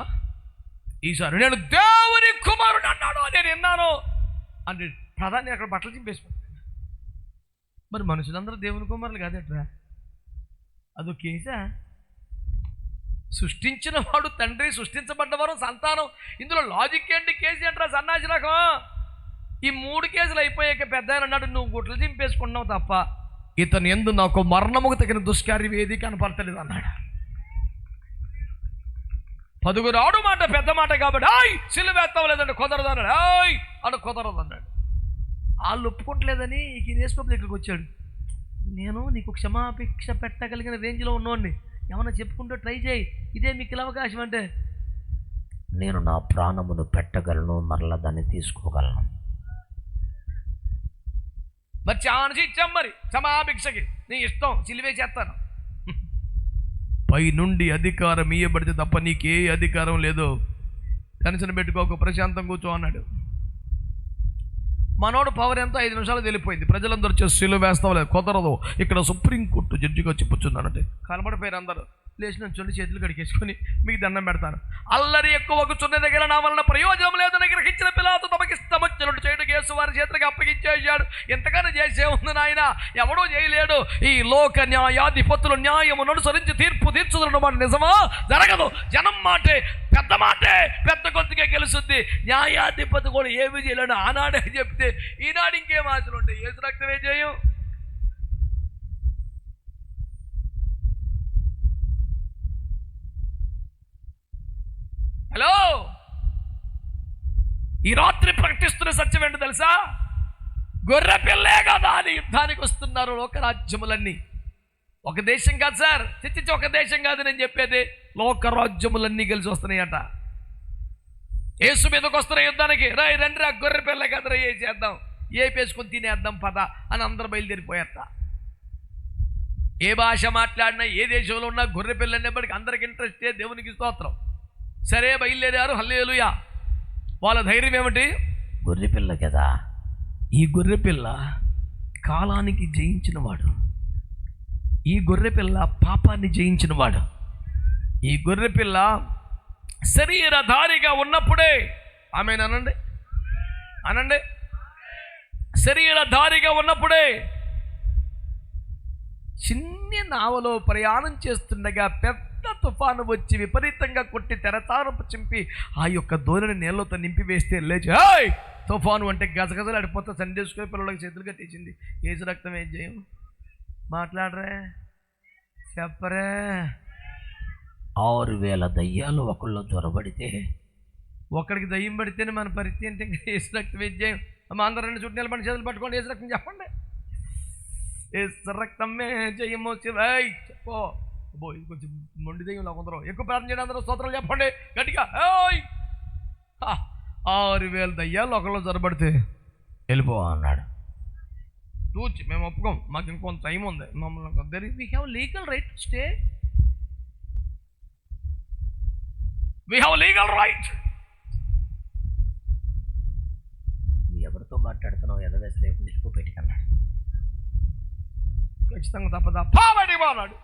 ఈసారి నేను దేవుని కుమారుడు అన్నాడు, నేను విన్నాను అంటే ప్రధాని అక్కడ బట్టలు చింపేసిపోతాడు. మరి మనుషులందరూ దేవుని కుమారులు కాదట్రా? అదో కేసా? సృష్టించిన వాడు తండ్రి, సృష్టించబడ్డవారు సంతానం. ఇందులో లాజిక్ ఏంటి? కేజీ అంటారా సన్నాసి రకం. ఈ 3 కేజీలు అయిపోయాక పెద్ద ఆయన అన్నాడు, నువ్వు గుట్లు చింపేసుకుంటున్నావు తప్ప ఇతను ఎందు నాకు మరణముకు తగిన దుష్కార్యం ఏది కనపడతలేదు అన్నాడు. 10 ఆడు మాట పెద్ద మాట కాబట్టి సిలువ ఎత్తావు లేదంటే కుదరదు అన్నాడు. అని కుదరదు అన్నాడు. వాళ్ళు ఒప్పుకోవట్లేదని ఈ యేసుప్రభు దగ్గరికి వచ్చాడు. నేను నీకు క్షమాభిక్ష పెట్టగలిగిన రేంజ్లో ఉన్నోడిని, ఏమన్నా చెప్పుకుంటూ ట్రై చేయి, ఇదే మీకు అవకాశం అంటే, నేను నా ప్రాణమును పెట్టగలను, మరలా దాన్ని తీసుకోగలను. మరి ఛాన్స్ ఇచ్చాం, మరి క్షమాభిక్షకి నీ ఇష్టం, సిలువే చేస్తాను. పై నుండి అధికారం ఇయ్యబడితే తప్ప నీకే అధికారం లేదు. టెన్షన్ పెట్టుకోక, ప్రశాంతం కూర్చో అన్నాడు. మనోడు పవర్ ఎంతో 5 నిమిషాలు తెలిపోయింది. ప్రజలందరూ వచ్చి సిలువ వేస్తాం లేదు, కుదరదు, ఇక్కడ సుప్రీంకోర్టు జడ్జిగా చెప్పుచున్నానంటే కనబడిపోయారు. అందరూ లేచి నుంచోండి, చేతులు కడిగేసుకొని మీకు దండం పెడతాను. అల్లరి ఎక్కువగుచున్న దగ్గర నా వలన ప్రయోజనం లేదని గ్రహించిన పిలాతు తమకి ఇష్టం వచ్చినట్టు చేయడం యేసు వారి చేతులకు అప్పగించేశాడు. ఎంతగానో చేసే ఉంది నాయన, ఎవడూ చేయలేడు. ఈ లోక న్యాయాధిపతులు న్యాయమును అనుసరించి తీర్పు తీర్చుతున్న మాట నిజమా? జరగదు. జనం మాటే పెద్ద మాటే పెద్ద కొద్దిగా గెలుస్తుంది. న్యాయాధిపతి కూడా ఏమి చేయలేడు ఆనాడే చెప్తే, ఈనాడు ఇంకేం ఆశలు ఉంటాయి? యేసు రక్తమే చేయం. హలో, ఈ రాత్రి ప్రకటిస్తున్న సత్యం ఏంటో తెలుసా? గొర్రె పిల్లే కదా అని యుద్ధానికి వస్తున్నారు లోకరాజ్యములన్నీ. ఒక దేశం కాదు సార్, చిచ్చిచ్చి ఒక దేశం కాదు నేను చెప్పేది, లోకరాజ్యములన్నీ కలిసి వస్తున్నాయట. యేసు మీదకి వస్తున్న యుద్ధానికి. రండి గొర్రె పిల్ల కదరా, ఏ చేద్దాం, ఏ పేసుకొని తినేద్దాం పద అని అందరూ బయలుదేరిపోయారట. ఏ భాష మాట్లాడినా, ఏ దేశంలో ఉన్నా గొర్రె పిల్ల అనేప్పటికీ అందరికి ఇంట్రెస్టే. దేవునికి స్తోత్రం. సరే బయలుదేరారు, హల్లెలూయా. వాళ్ళ ధైర్యం ఏమిటి? గొర్రెపిల్ల కదా, ఈ గొర్రెపిల్ల కాలానికి జయించినవాడు, ఈ గొర్రెపిల్ల పాపాన్ని జయించినవాడు, ఈ గొర్రెపిల్ల శరీరధారిగా ఉన్నప్పుడే, ఆమెనండి అనండి, శరీరధారిగా ఉన్నప్పుడే చిన్ని నావలో ప్రయాణం చేస్తుండగా పెద్ద తుఫాను వచ్చి విపరీతంగా కొట్టి తెరచారపు చింపి ఆ యొక్క దోణిని నీళ్ళతో నింపివేస్తే లేచి తుఫాను అంటే గజగజలు అడిపోతే సండేసుకుని పిల్లలకి చేతులు కట్టేసింది. యేసు రక్తం ఏం చేయం? మాట్లాడరే, చెప్పరే. 6,000 దయ్యాలు ఒకళ్ళు జ్వరబడితే, ఒకడికి దయ్యం పడితేనే మన పరిస్థితి ఏంటి? యేసు రక్తం ఏం చేయం? మా అందరూ 2 చుట్టూ నిలబడి చేతులు పట్టుకోండి, యేసు రక్తం చెప్పండి. యేసు రక్తమే జయమో. చెప్పో బోయ్, కొంచెం మొండి దయ్యం కొందరు ఎక్కువ ప్రార్థన చేయడం, అందరూ స్తోత్రాలు చెప్పండి గట్టిగా. 6,000 దయ్యాలు ఒకళ్ళు జ్వరబడితే వెళ్ళిపో అన్నాడు. చూచి మేము ఒప్పుకోం, మాకు ఇంకొంత టైం ఉంది. మమ్మల్ని we have legal right to stay, we have legal right. ఎవరితో మాట్లాడుతున్నావు? ఎదవేసలేపు నిలుపు పెట్టుకున్నాడు. ఖచ్చితంగా తప్పదా? పాబడి అన్నాడు.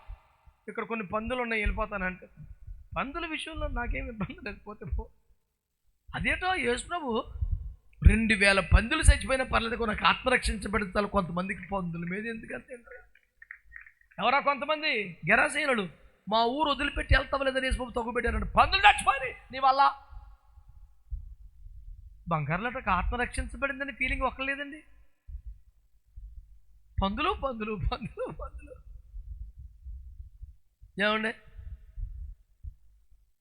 ఇక్కడ కొన్ని పందులు ఉన్నాయి, వెళ్ళిపోతానంటే. పందుల విషయంలో నాకేం ఇబ్బంది లేకపోతే పో. అదేటో యేసు ప్రభు 2,000 పందులు చచ్చిపోయినా పర్లేదు, నాకు ఆత్మరక్షించబడతారు. కొంతమందికి పందుల మీద ఎందుకంటే ఎవరా కొంతమంది గెరాసీనులు మా ఊరు వదిలిపెట్టి వెళ్తామలేదని యేసు ప్రభు తగ్గుపెట్టారంట. పందులు చచ్చిపోయి నీ వల్ల. బంగారులకి ఆత్మరక్షించబడిందని ఫీలింగ్ ఒక్కలేదండి. పందులు పందులు పందులు పందులు ఏమండి?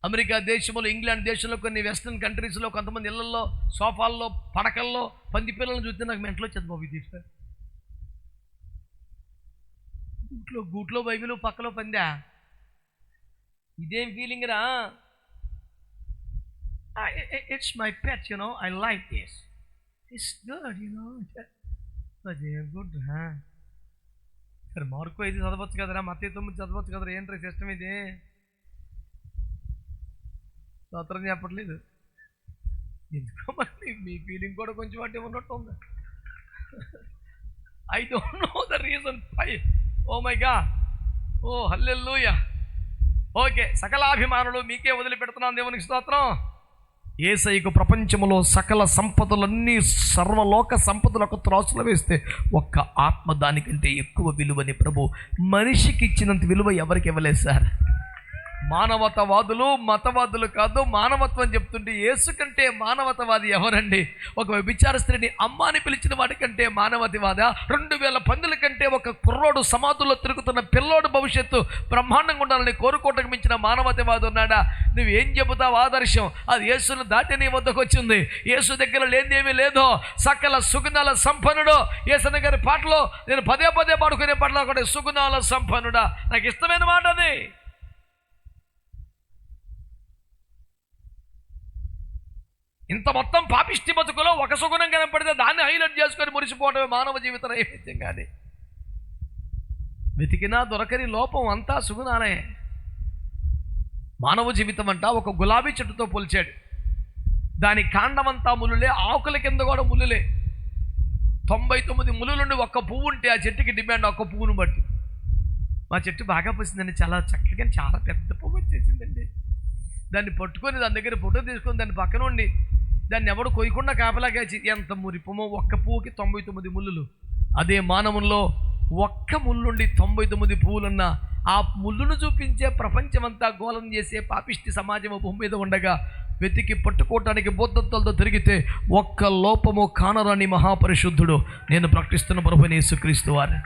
అమెరికా దేశంలో, ఇంగ్లాండ్ దేశంలో, కొన్ని వెస్ట్రన్ కంట్రీస్లో కొంతమంది ఇళ్లలో, సోఫాల్లో, పడకల్లో పంది పిల్లలను చూస్తే నాకు మెంటలో వచ్చేది బాబు. ఇది గూట్లో బైబిల్ పక్కలో పందా, ఇదేం ఫీలింగ్ రా? It's my pet, you know, I like this, it's good, you know, good. సరే మార్కు 5 చదవచ్చు కదరా, మత్తయి 9 చదవచ్చు కదరా, ఏంట్రా సిస్టమ్ ఇది? స్తోత్రం చెప్పట్లేదు ఎందుకో. మరి మీ ఫీలింగ్ కూడా కొంచెం అంటే ఉన్నట్టు ఉంది. I don't know the reason why. Oh my god, oh hallelujah. Okay, సకలాభిమానులు మీకే వదిలిపెడుతున్నాను. దేవునికి స్తోత్రం. యేసయ్యకు ప్రపంచంలో సకల సంపదలన్నీ, సర్వలోక సంపదలకు త్రాసులు వేస్తే ఒక్క ఆత్మ దానికంటే ఎక్కువ విలువని ప్రభు మనిషికి ఇచ్చినంత విలువ ఎవరికి ఇవ్వలేదు సార్. మానవతావాదులు మతవాదులు కాదు, మానవత్వం చెప్తుంటే యేసు కంటే మానవతావాది ఎవరండి? ఒక వ్యభిచార స్త్రీని అమ్మ అని పిలిచిన వాడి కంటే మానవతావాద? 2000 పందుల కంటే ఒక కుర్రోడు సమాధుల్లో తిరుగుతున్న పిల్లోడు భవిష్యత్తు బ్రహ్మాండంగా ఉండాలని కోరుకోవటం మించిన మానవతావాది ఉన్నాడా? నువ్వేం చెబుతావు ఆదర్శం? అది యేసును దాటి నీ వద్దకు వచ్చింది. యేసు దగ్గర లేనిదేమీ లేదు. సకల సుగుణాల సంపన్నుడు. యేసన్న గారి పాటలో నేను పదే పదే పాడుకునే పాటలో ఒకటి, సుగుణాల సంపన్నుడా. నాకు ఇష్టమైన మాట అది. ఇంత మొత్తం పాపిష్టి బతుకులో ఒక సుగుణం కనపడితే దాన్ని హైలైట్ చేసుకొని మురిసిపోవడమే మానవ జీవిత నైవేద్యం. కానీ వెతికినా దొరకని లోపం అంతా సుగుణాలే. మానవ జీవితం అంట ఒక గులాబీ చెట్టుతో పోల్చాడు. దాని కాండమంతా ములులే, ఆకుల కింద కూడా ములులే. 99 ములులుండి ఒక్క పువ్వు ఉంటే ఆ చెట్టుకి డిమాండ్ ఒక్క పువ్వును బట్టి. మా చెట్టు బాగా పూసిందండి, చాలా చక్కగా చాలా పెద్ద పువ్వు వచ్చేసిందండి. దాన్ని పట్టుకొని దాని దగ్గర ఫోటో తీసుకొని దాన్ని పక్కన ఉండి దాన్ని ఎవడు కొయ్యకుండా కాపలాగా ఎంత మురిపమో. ఒక్క పువ్వుకి 99 ముళ్ళులు. అదే మానవుల్లో ఒక్క ముళ్ళుండి 99 పువ్వులున్న ఆ ముళ్ళును చూపించే ప్రపంచమంతా గోళం చేసే పాపిష్టి సమాజం భూమి మీద ఉండగా వెతికి పట్టుకోవటానికి బోధత్తులతో తిరిగితే ఒక్క లోపము కానరాని మహాపరిశుద్ధుడు నేను ప్రకటిస్తున్న ప్రభువైన యేసుక్రీస్తు వారు.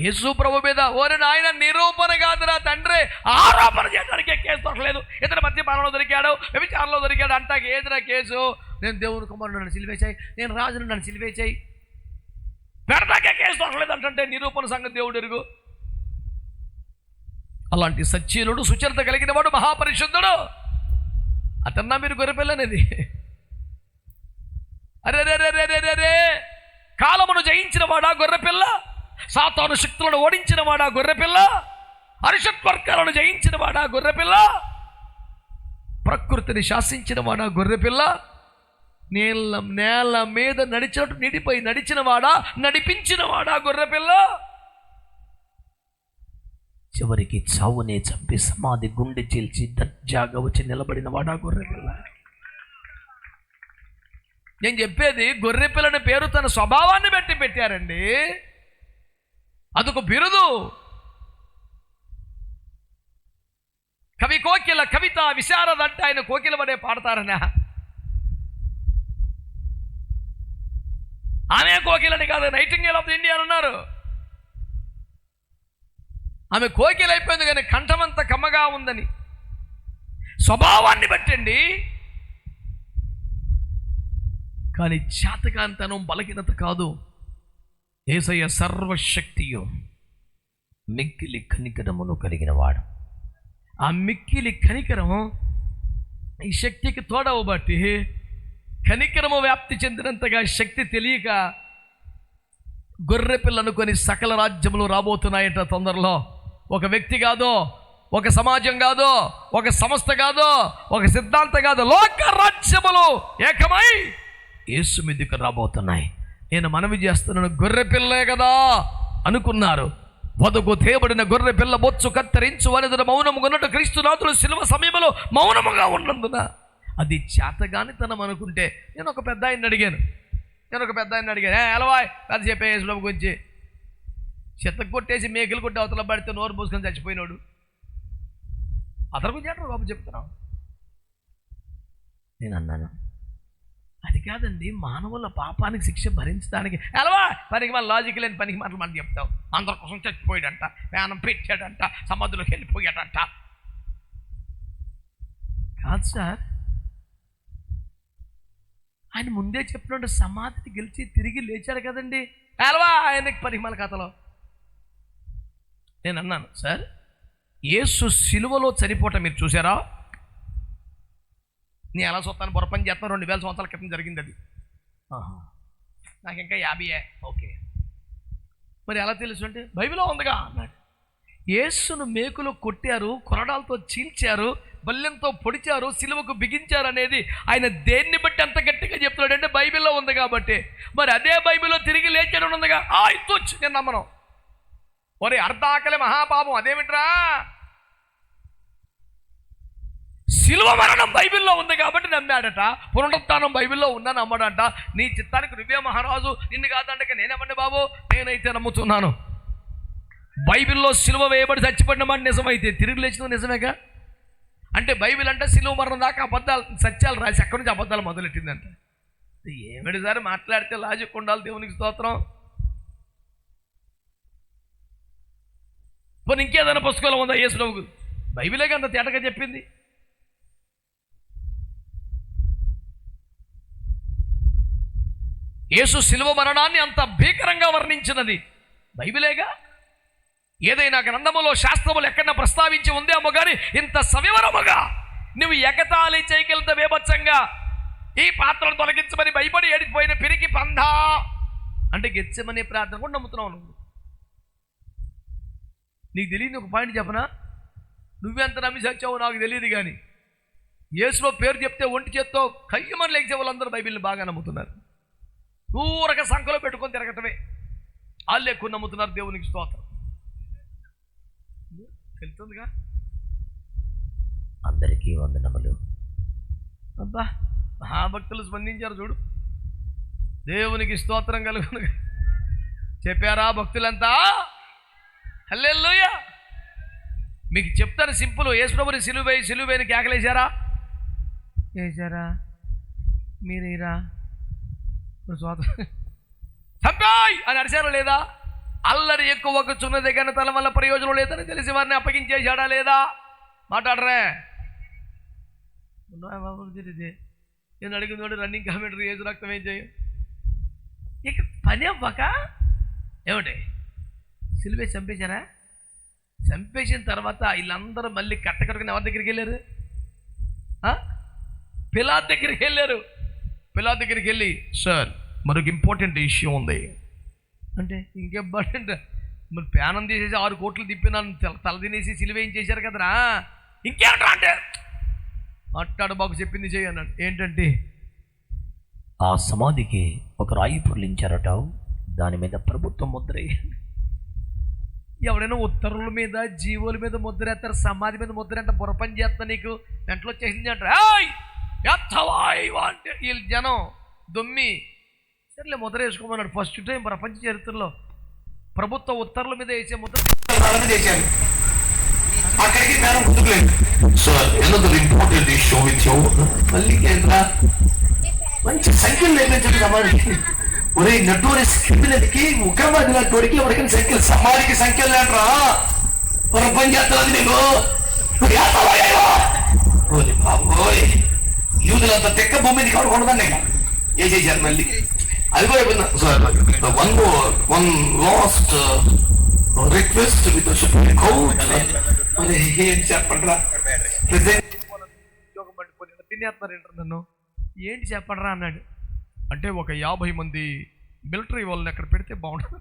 యేసు ప్రభు మీద ఓరి నాయన నిరూపణ కాదురా తండ్రి, ఆరోపణ చేయడానికి కేసు దొరకలేదు. ఇతర మద్యపానంలో దొరికాడు, వ్యభిచారంలో దొరికాడు అంటాక ఏదిరా కేసు? నేను దేవుని కుమారుడు నన్ను సిలివేశాయి, నేను రాజును నన్ను సిలివేశాయి, పెడతాకే కేసు దొరకలేదు అంటే నిరూపణ సంగతి దేవుడు ఎరుగు. అలాంటి సచ్చీలుడు సుచరిత కలిగిన వాడు మహాపరిశుద్ధుడు. అతన్నా మీరు గొర్రెపిల్లనేది. అరే రే రే రే రే రే కాలమును జయించిన వాడా గొర్రెపిల్ల, సాతాను శక్తులను ఓడించిన వాడా గొర్రెపిల్ల, అరిషత్వర్గాలను జయించిన వాడా గొర్రెపిల్ల, ప్రకృతిని శాసించిన వాడా గొర్రెపిల్ల, నేల మీద నడిచినట్టు నీటిపై నడిచిన వాడా, నడిపించిన వాడా గొర్రెపిల్ల, చివరికి చావునే చంపి సమాధి గుండె చీల్చి దర్జాగా వచ్చి నిలబడిన వాడా గొర్రెపిల్ల. నేను చెప్పేది గొర్రెపిల్లని పేరు తన స్వభావాన్ని బట్టి పెట్టారండి. అదొక బిరుదు. కవి కోకిల కవిత విశారద అంటే ఆయన కోకిల పడే పాడతారనా? ఆమె కోకిలని కాదు, నైటింగేల్ ఆఫ్ ది ఇండియా అన్నారు. ఆమె కోకిల అయిపోయింది కానీ కంఠమంత కమ్మగా ఉందని. స్వభావాన్ని బట్టండి. కానీ చేతకాంతనం బలహీనత కాదు. యేసయ్య సర్వశక్తియు మిక్కిలి కనికరమును కలిగిన వాడు. ఆ మిక్కిలి కనికరం ఈ శక్తికి తోడవు బట్టి కనికరము వ్యాప్తి చెందినంతగా శక్తి తెలియక గొర్రె పిల్లనుకొని సకల రాజ్యములు రాబోతున్నాయట తొందరలో. ఒక వ్యక్తి కాదో, ఒక సమాజం కాదో, ఒక సంస్థ కాదో, ఒక సిద్ధాంతం కాదు, లోక రాజ్యములు ఏకమై యేసు మీదకి రాబోతున్నాయి. నేను మనవి చేస్తున్నాను, గొర్రె పిల్లే కదా అనుకున్నారు. వదకు తేబడిన గొర్రె పిల్ల బొచ్చు కత్తిరించు అనేది మౌనముగా ఉన్నట్టు క్రీస్తునాథుడు శిలువ సమయంలో మౌనముగా ఉన్నందున అది చేతగానితనం అనుకుంటే. నేను ఒక పెద్ద ఆయన్ని అడిగాను ఎలవాయ్ పెద్ద చెప్పే యేసుప్రభు గురించి. చెత్తకు కొట్టేసి మేకలు కొట్టి అవతల పడితే నోరు పూసుకొని చచ్చిపోయినాడు. అతను గురించి అంటారు బాబు చెప్తున్నావు. నేను అన్నాను, అది కాదండి, మానవుల పాపానికి శిక్ష భరించడానికి ఎలవా పనికి మన లాజిక్ లేని పనికి మాటలు మనం చెప్తావు. అందరి కోసం చచ్చిపోయాడంట, ప్రాణం పెట్టాడంట, సముద్రంలోకి వెళ్ళిపోయాడంట. కాదు సార్, ఆయన ముందే చెప్పినట్టు సమాధిని గెలిచి తిరిగి లేచాడు కదండి. ఎలవా ఆయనకి పరిమళ కథలో. నేను అన్నాను, సార్ యేసు సిలువలో చనిపోవటం మీరు చూసారా? నేను ఎలా చూస్తాను, పొరపని చేస్తాను. 2000 సంవత్సరాల క్రితం జరిగింది అది. నాకు ఇంకా 50. ఓకే, మరి ఎలా తెలుసు అంటే బైబిల్లో ఉందిగా అన్నాడు. యేసును మేకులు కొట్టారు, కొరడాలతో చీల్చారు, బల్లెంతో పొడిచారు, సిలువకు బిగించారు అనేది ఆయన దేన్ని బట్టి అంత గట్టిగా చెప్తున్నాడు అంటే బైబిల్లో ఉంది కాబట్టి. మరి అదే బైబిల్లో తిరిగి లేచాడు ఉందిగా. ఇత్తొచ్చు, నేను నమ్మను. ఒరే అర్ధాకలి మహాపాపం అదేమిట్రా? సిలువ మరణం బైబిల్లో ఉంది కాబట్టి నమ్మాడట. పునరుత్థానం బైబిల్లో ఉందని నమ్మడంట. నీ చిత్తానికి నువ్వే మహారాజు, నిన్ను కాదంటే నేనేమండి బాబు, నేనైతే నమ్ముతున్నాను. బైబిల్లో సిలువ వేయబడి చచ్చిపడిన మాట నిజమైతే తిరిగి లేచిన నిజమేగా. అంటే బైబిల్ అంటే సిలువ మరణం దాకా అబద్ధాలు సత్యాలు రాసి అక్కడి నుంచి అబద్ధాలు మొదలెట్టిందంట. ఏమిటి సార్ మాట్లాడితే లాజిక్ ఉండాలి. దేవునికి స్తోత్రం. పోనీ ఇంకేదైనా పుస్తకాలు ఉందా యేసులోకి? బైబిలేగా అంత తేటగా చెప్పింది. యేసు సిలువ మరణాన్ని అంత భీకరంగా వర్ణించినది బైబిలేగా. ఏదైనా గ్రంథములో శాస్త్రములు ఎక్కడన్నా ప్రస్తావించి ఉందేమో కానీ ఇంత సవివరముగా నువ్వు ఎగతాళి చేయగలిగితే బేభత్సంగా ఈ పాత్రను తొలగించమని భయపడి ఏడిపోయిన పిరికి పందా అంటే గెచ్చమనే ప్రార్థన కూడా నమ్ముతున్నావు నువ్వు. నీకు తెలియదు ఒక పాయింట్ చెప్పనా? నువ్వెంత నమ్మి చచ్చావో నాకు తెలియదు కానీ యేసులో పేరు చెప్తే ఒంటి చేత్తో కయ్యమని లేచే వాళ్ళందరూ బైబిల్ని బాగా నమ్ముతున్నారు. ఊరక సంఖలో పెట్టుకొని తిరగటమే వాళ్ళు ఎక్కువ నమ్ముతున్నారు. దేవునికి స్తోత్రం. తెలుస్తుందిగా. అందరికీ వందనములు. అబ్బా మహాభక్తులు స్పందించారు చూడు. దేవునికి స్తోత్రం కలుగును. చెప్పారా భక్తులంతా? హల్లెలూయా. మీకు చెప్తాను సింపుల్. యేసుప్రభుని సిలువేని కేకలేశారా? వేశారా? మీరేరా చంపాయ్ అని అరిచారా లేదా? అల్లరి ఎక్కువ చున్నది కానీ తన వల్ల ప్రయోజనం లేదని తెలిసి వారిని అప్పగించేశాడా లేదా? మాట్లాడరే. నేను అడిగింది వాడు రన్నింగ్ కామెంటరీ ఏజ్ రక్తం ఏం చేయ ఇక పని అవ్వక ఏమిటి సిలువే చంపేశారా? చంపేసిన తర్వాత వీళ్ళందరూ మళ్ళీ కట్టకట్టుకుని ఎవరి దగ్గరికి వెళ్ళారు? పిలాతు దగ్గరికి వెళ్ళారు. పిలాతు దగ్గరికి వెళ్ళి సార్ మరొక ఇంపార్టెంట్ ఇష్యూ ఉంది అంటే ఇంకేంపార్టెంట్? మరి ప్యానం తీసేసి 6 కోట్లు తిప్పి నన్ను తల తినేసి సిలువేం చేశారు కదరా, ఇంకేంట్రా అంటే అట్టాడు బాబు చెప్పింది చేయి అన్నాడు. ఏంటంటే ఆ సమాధికి ఒక రాయి పొర్లించారట, దాని మీద ప్రభుత్వం ముద్ర. ఎవడైనా ఉత్తర్వుల మీద జీవుల మీద ముద్రేస్తారు, సమాధి మీద ముద్ర అంటే బుర్రపని చేస్తా నీకు వెంటలో చేసింది అంటారు. అంటే వీళ్ళు జనం దొమ్మి సర్లే ముద్ర వేసుకోమన్నాడు. ఫస్ట్ టైం ప్రపంచ చరిత్రలో ప్రభుత్వ ఉత్తర్వుల మీద వేసే ముద్ర చేశారు. అక్కడికి నేను కుదురులేదు. So another important issue with you. మళ్ళీ కేంద్ర మంచి సంఖ్యలు నిర్మించడం సమాధికి. ఒరే నటోరియస్ క్రిమినల్కి ఉగ్రవాది లాంటి ఎవరికైనా సంఖ్యలు సమాధికి సంఖ్యలు లేంట్రా పని చేస్తున్నది నీకు. బాబోయ్ యూదులంత తెక్క భూమిని కడుకుంటుందండి. ఏం చేశారు మళ్ళీ? అది కూడా అయిపోయింది sir. One last request with supreme court. ఏం చెప్పండిరా తినేస్తున్నారు ఏంటారు నన్ను, ఏంటి చెప్పండిరా అన్నాడు. అంటే ఒక 50 మంది మిలిటరీ వాళ్ళని అక్కడ పెడితే బాగుంటుంది.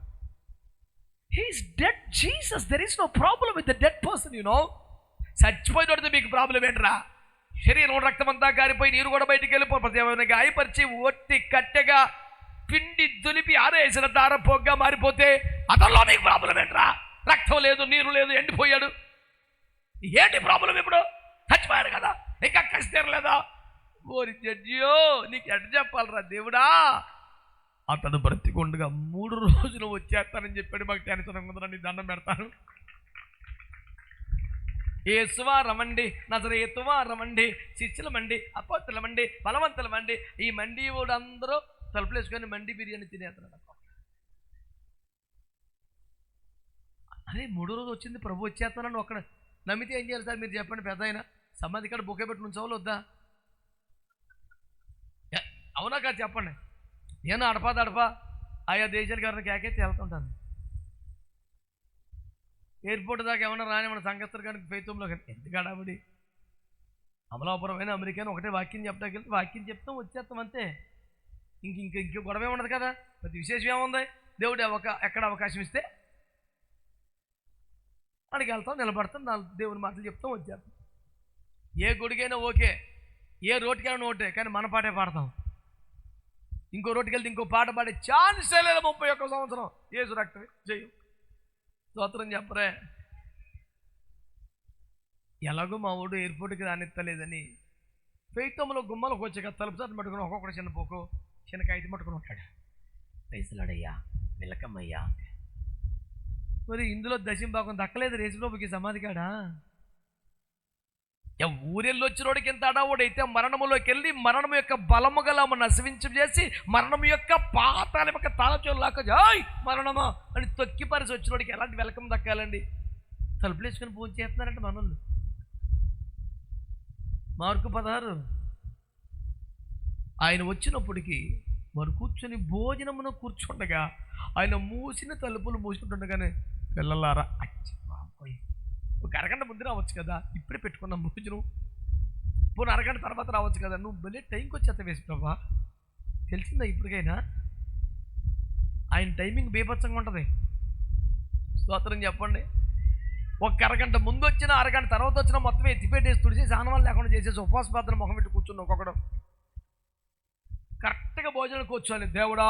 He is dead Jesus, there is no problem with the dead person. You know, చచ్చిపోయినోడితే మీకు ప్రాబ్లం ఏంట్రా? శరీరం రక్తం అంతా కారిపోయి నీరు కూడా బయటికి వెళ్ళిపోయి గాయపరిచి ఒట్టి కట్టెగా పిండి దులిపి ఆరేసిన దారపోగ్గా మారిపోతే అతనిలో మీకు ప్రాబ్లం ఏంట్రా? రక్తం లేదు, నీరు లేదు, ఎండిపోయాడు. ఏంటి ప్రాబ్లం? ఇప్పుడు చచ్చిపోయాడు కదా, ఇంకా కసి తీరలేదా? ఓరి జడ్జియో నీకు ఎట్ట చెప్పాలరా దేవుడా? అతను బ్రతికొండగా 3 రోజులు వచ్చేస్తానని చెప్పాడు. మాకు టెన్షన్ ఉందని నీ దండం పెడతాను. యేసువా రమండి, నజరేతువా రమండి, శిష్యులమండి, అపోస్తులమండి, బలవంతులమండి. ఈ మండి వాడు అందరూ తలుపులు వేసుకొని మండి బిర్యానీ తినేస్తున్నాడు. అరే 3 రోజు వచ్చింది ప్రభు వచ్చేస్తానని ఒక్కడ నమ్మితే ఏం చేయాలి సార్ మీరు చెప్పండి? పెద్ద అయినా సమాధి కాడ బొకే పెట్టి ఉంచవాళ్ళు వద్దా? అవునా కాదు చెప్పండి. నేను అడపా ఆయా దేశాల గారిని కేకైతే వెళ్తుంటాను. ఎయిర్పోర్ట్ దాకా ఏమన్నా రానివ్వండి సంగస్తారు కానీ ఫైతంలో కానీ ఎందుకు అడాబడి. అమలాపురం అయినా అమెరికాని ఒకటే వాక్యం చెప్పడానికి వెళ్తే వాక్యం చెప్తాం వచ్చేస్తాం అంతే. ఇంక గొడవ ఉండదు కదా. ప్రతి విశేషం ఏముంది? దేవుడు ఎక్కడ అవకాశం ఇస్తే అక్కడికి వెళ్తాం, నిలబడతాం, దేవుని మాటలు చెప్తాం, వచ్చేస్తాం. ఏ గుడికైనా ఓకే, ఏ రోడ్డుకైనా ఓకే, కానీ మన పాటే పాడతాం. ఇంకో రోడ్డుకి వెళ్తే ఇంకో పాట పాడే ఛాన్సే లేదు. 31 సంవత్సరం యేసు రక్తమే జయం స్తోత్రం చెప్పరే. ఎలాగో మా ఊడు ఎయిర్పోర్ట్కి రానిత్తలేదని ఫైతంలో గుమ్మలకు వచ్చాక తలుపు సార్లు పట్టుకుని ఒక్కొక్కటి చిన్న పోకు చిన్న కాగితం పట్టుకుని ఉంటాడు. పైసలాడయ్యా, నిలకమ్మయ్యా. మరి ఇందులో దశంభాగం దక్కలేదు యేసుప్రభుకి సమాధి కాడా? ఊరెళ్ళి వచ్చినోడికి ఎంత అడావుడైతే మరణములోకి వెళ్ళి మరణము యొక్క బలము గల నశించేసి మరణము యొక్క పాతాల యొక్క తాళచోలాక జాయ్ మరణమా అని తొక్కిపరిచి వచ్చినోడికి ఎలాంటి వెల్కమ్ దక్కాలండి? తలుపులు వేసుకొని పూజ చేస్తున్నారంటే మనోళ్ళు. మార్కు 16 ఆయన వచ్చినప్పటికీ వారు కూర్చొని భోజనమును కూర్చుండగా ఆయన మూసిన తలుపులు మూసుకుంటుండగానే పిల్లలారా అచ్చి బాబోయ్, ఒక అరగంట ముందు రావచ్చు కదా, ఇప్పుడే పెట్టుకున్నాం భోజనం, పోనీ అరగంట తర్వాత రావచ్చు కదా, నువ్వు భలే టైంకి వచ్చేస్తా వేసుకున్నావా? తెలిసిందా ఇప్పటికైనా? ఆయన టైమింగ్ బీభత్సంగా ఉంటుంది. స్తోత్రం చెప్పండి. ఒక అరగంట ముందు వచ్చినా అరగంట తర్వాత వచ్చినా మొత్తం ఎత్తిపెట్టేసి తుడిచేసి ఆనవాళ్ళు లేకుండా చేసేసి ఉపవాస ప్రార్థన మొహం పెట్టి కూర్చుని ఒక్కొక్కడు కరెక్ట్గా భోజనం కూర్చోవాలి. దేవుడా,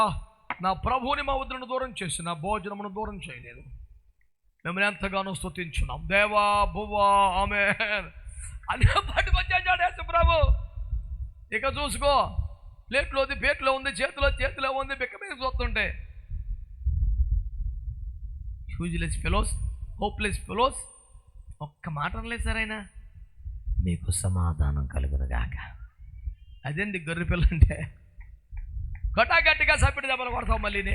నా ప్రభువుని మా వద్దులను దూరం చేసి నా భోజనమును దూరం చేయలేదు, మిమ్మల్ని ఎంతగానో స్తుతించున్నాం దేవా బువ్వా ఆమేన్ అని పట్టి వచ్చేసాడు ప్రభు. ఇక చూసుకో, ప్లేట్లో ఉంది, పేట్లో ఉంది, చేతిలో ఉంది, బిక్క మీద చూస్తుంటే యూజ్లెస్ ఫెలోస్, హోప్లెస్ ఫెలోస్ ఒక్క మాట అనలేదు సార్ ఆయన. మీకు సమాధానం కలుగునుగాక. అదేంటి గొర్రె పిల్ల అంటే గట్టిగా చప్పిడి దెబ్బలు కొడతావు. మళ్ళీనే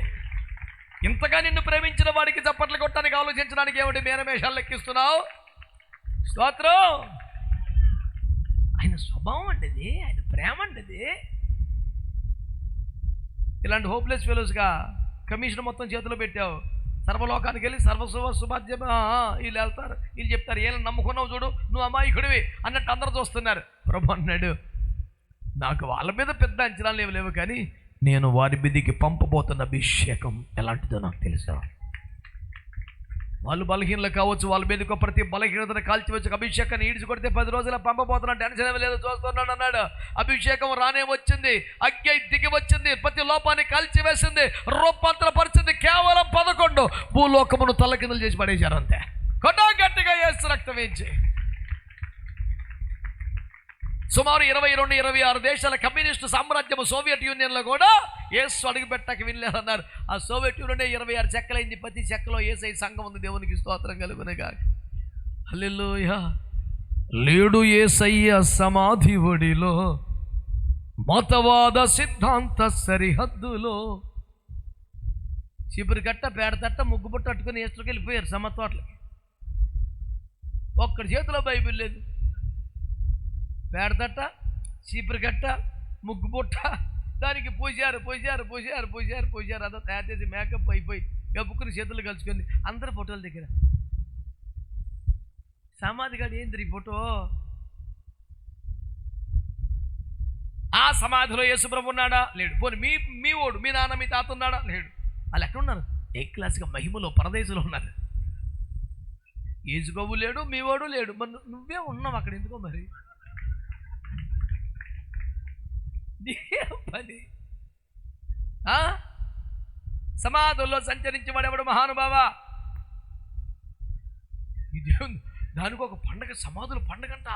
ఇంతగా నిన్ను ప్రేమించిన వాడికి చప్పట్లు కొట్టడానికి ఆలోచించడానికి ఏమిటి మేనమేషాలు లెక్కిస్తున్నావు? స్తోత్రం. ఆయన స్వభావం అంటది, ఆయన ప్రేమ అంటది. ఇలాంటి హోప్లెస్ ఫెలోస్గా కమిషన్ మొత్తం చేతిలో పెట్టావు, సర్వలోకానికి వెళ్ళి శుభాధ్యం వీళ్ళు వెళ్తారు, వీళ్ళు చెప్తారు ఏళ్ళని నమ్ముకున్నావు చూడు, నువ్వు అమాయకుడివి అన్నట్టు అందరూ చూస్తున్నారు. ప్రభు అన్నాడు, నాకు వాళ్ళ మీద పెద్ద అంచనాలు లేవు కానీ నేను వారి మీదికి పంపబోతున్న అభిషేకం ఎలాంటిదో నాకు తెలుసా. వాళ్ళు బలహీనలు కావచ్చు, వాళ్ళ మీదకి ప్రతి బలహీనతను కాల్చివచ్చు, అభిషేకాన్ని ఈడ్చి కొడితే 10 రోజుల పంపబోతున్నా, టెన్షన్ ఏమీ లేదు, చూస్తున్నాడు అన్నాడు. అభిషేకం రానే వచ్చింది, అగ్గి దిగి వచ్చింది, ప్రతి లోపాన్ని కాల్చివేసింది, రూపాంతరపరిచింది. కేవలం 11 భూలోకమును తల్లకిందులు చేసి పడేశారు అంతే. గట్టిగా యేసు రక్తం వేయించి సుమారు 22-26 దేశాల కమ్యూనిస్టు సామ్రాజ్యం సోవియట్ యూనియన్లో కూడా యేసు అడుగు పెట్టక వినలేదన్నారు. ఆ సోవియట్ యూనియన్ 26 చెక్కలైంది, ప్రతి చెక్కలో యేసై సంఘం ఉంది. దేవునికి స్తోత్రం కలుగునుగా. హల్లెలూయా. లేడు యేసయ్య సమాధి ఒడిలో, మతవాద సిద్ధాంత సరిహద్దులో. చీపురు కట్ట పేడతట్ట ముగ్గు పుట్ట అట్టుకుని యేసుకి వెళ్ళిపోయారు సమతోటలకి. ఒక్కడి చేతిలో బైబిల్ లేదు. పేడతట్ట, చీపురు కట్ట, ముగ్గు పుట్ట, దానికి పూజారు. అదో తయారు చేసి మేకప్ అయిపోయి గబ్బుకుని చేతులు కలుసుకొని అందరు ఫోటోల దగ్గర. సమాధి కాదు ఏంది ఫోటో? ఆ సమాధిలో యేసుప్రభు ఉన్నాడా? లేడు. పోనీ మీ ఓడు, మీ నాన్న, మీ తాత ఉన్నాడా? లేడు. వాళ్ళు ఎక్కడ ఉన్నారు? ఏ క్లాస్గా మహిమలో పరదేశంలో ఉన్నారు. యేసుప్రభు లేడు, మీ ఓడు లేడు, మరి నువ్వే ఉన్నావు అక్కడ ఎందుకో మరి పని. సమాధుల్లో సంచరించేవాడెవడు మహానుభావ? ఇదే దానికి ఒక పండగ, సమాధుల పండగంట.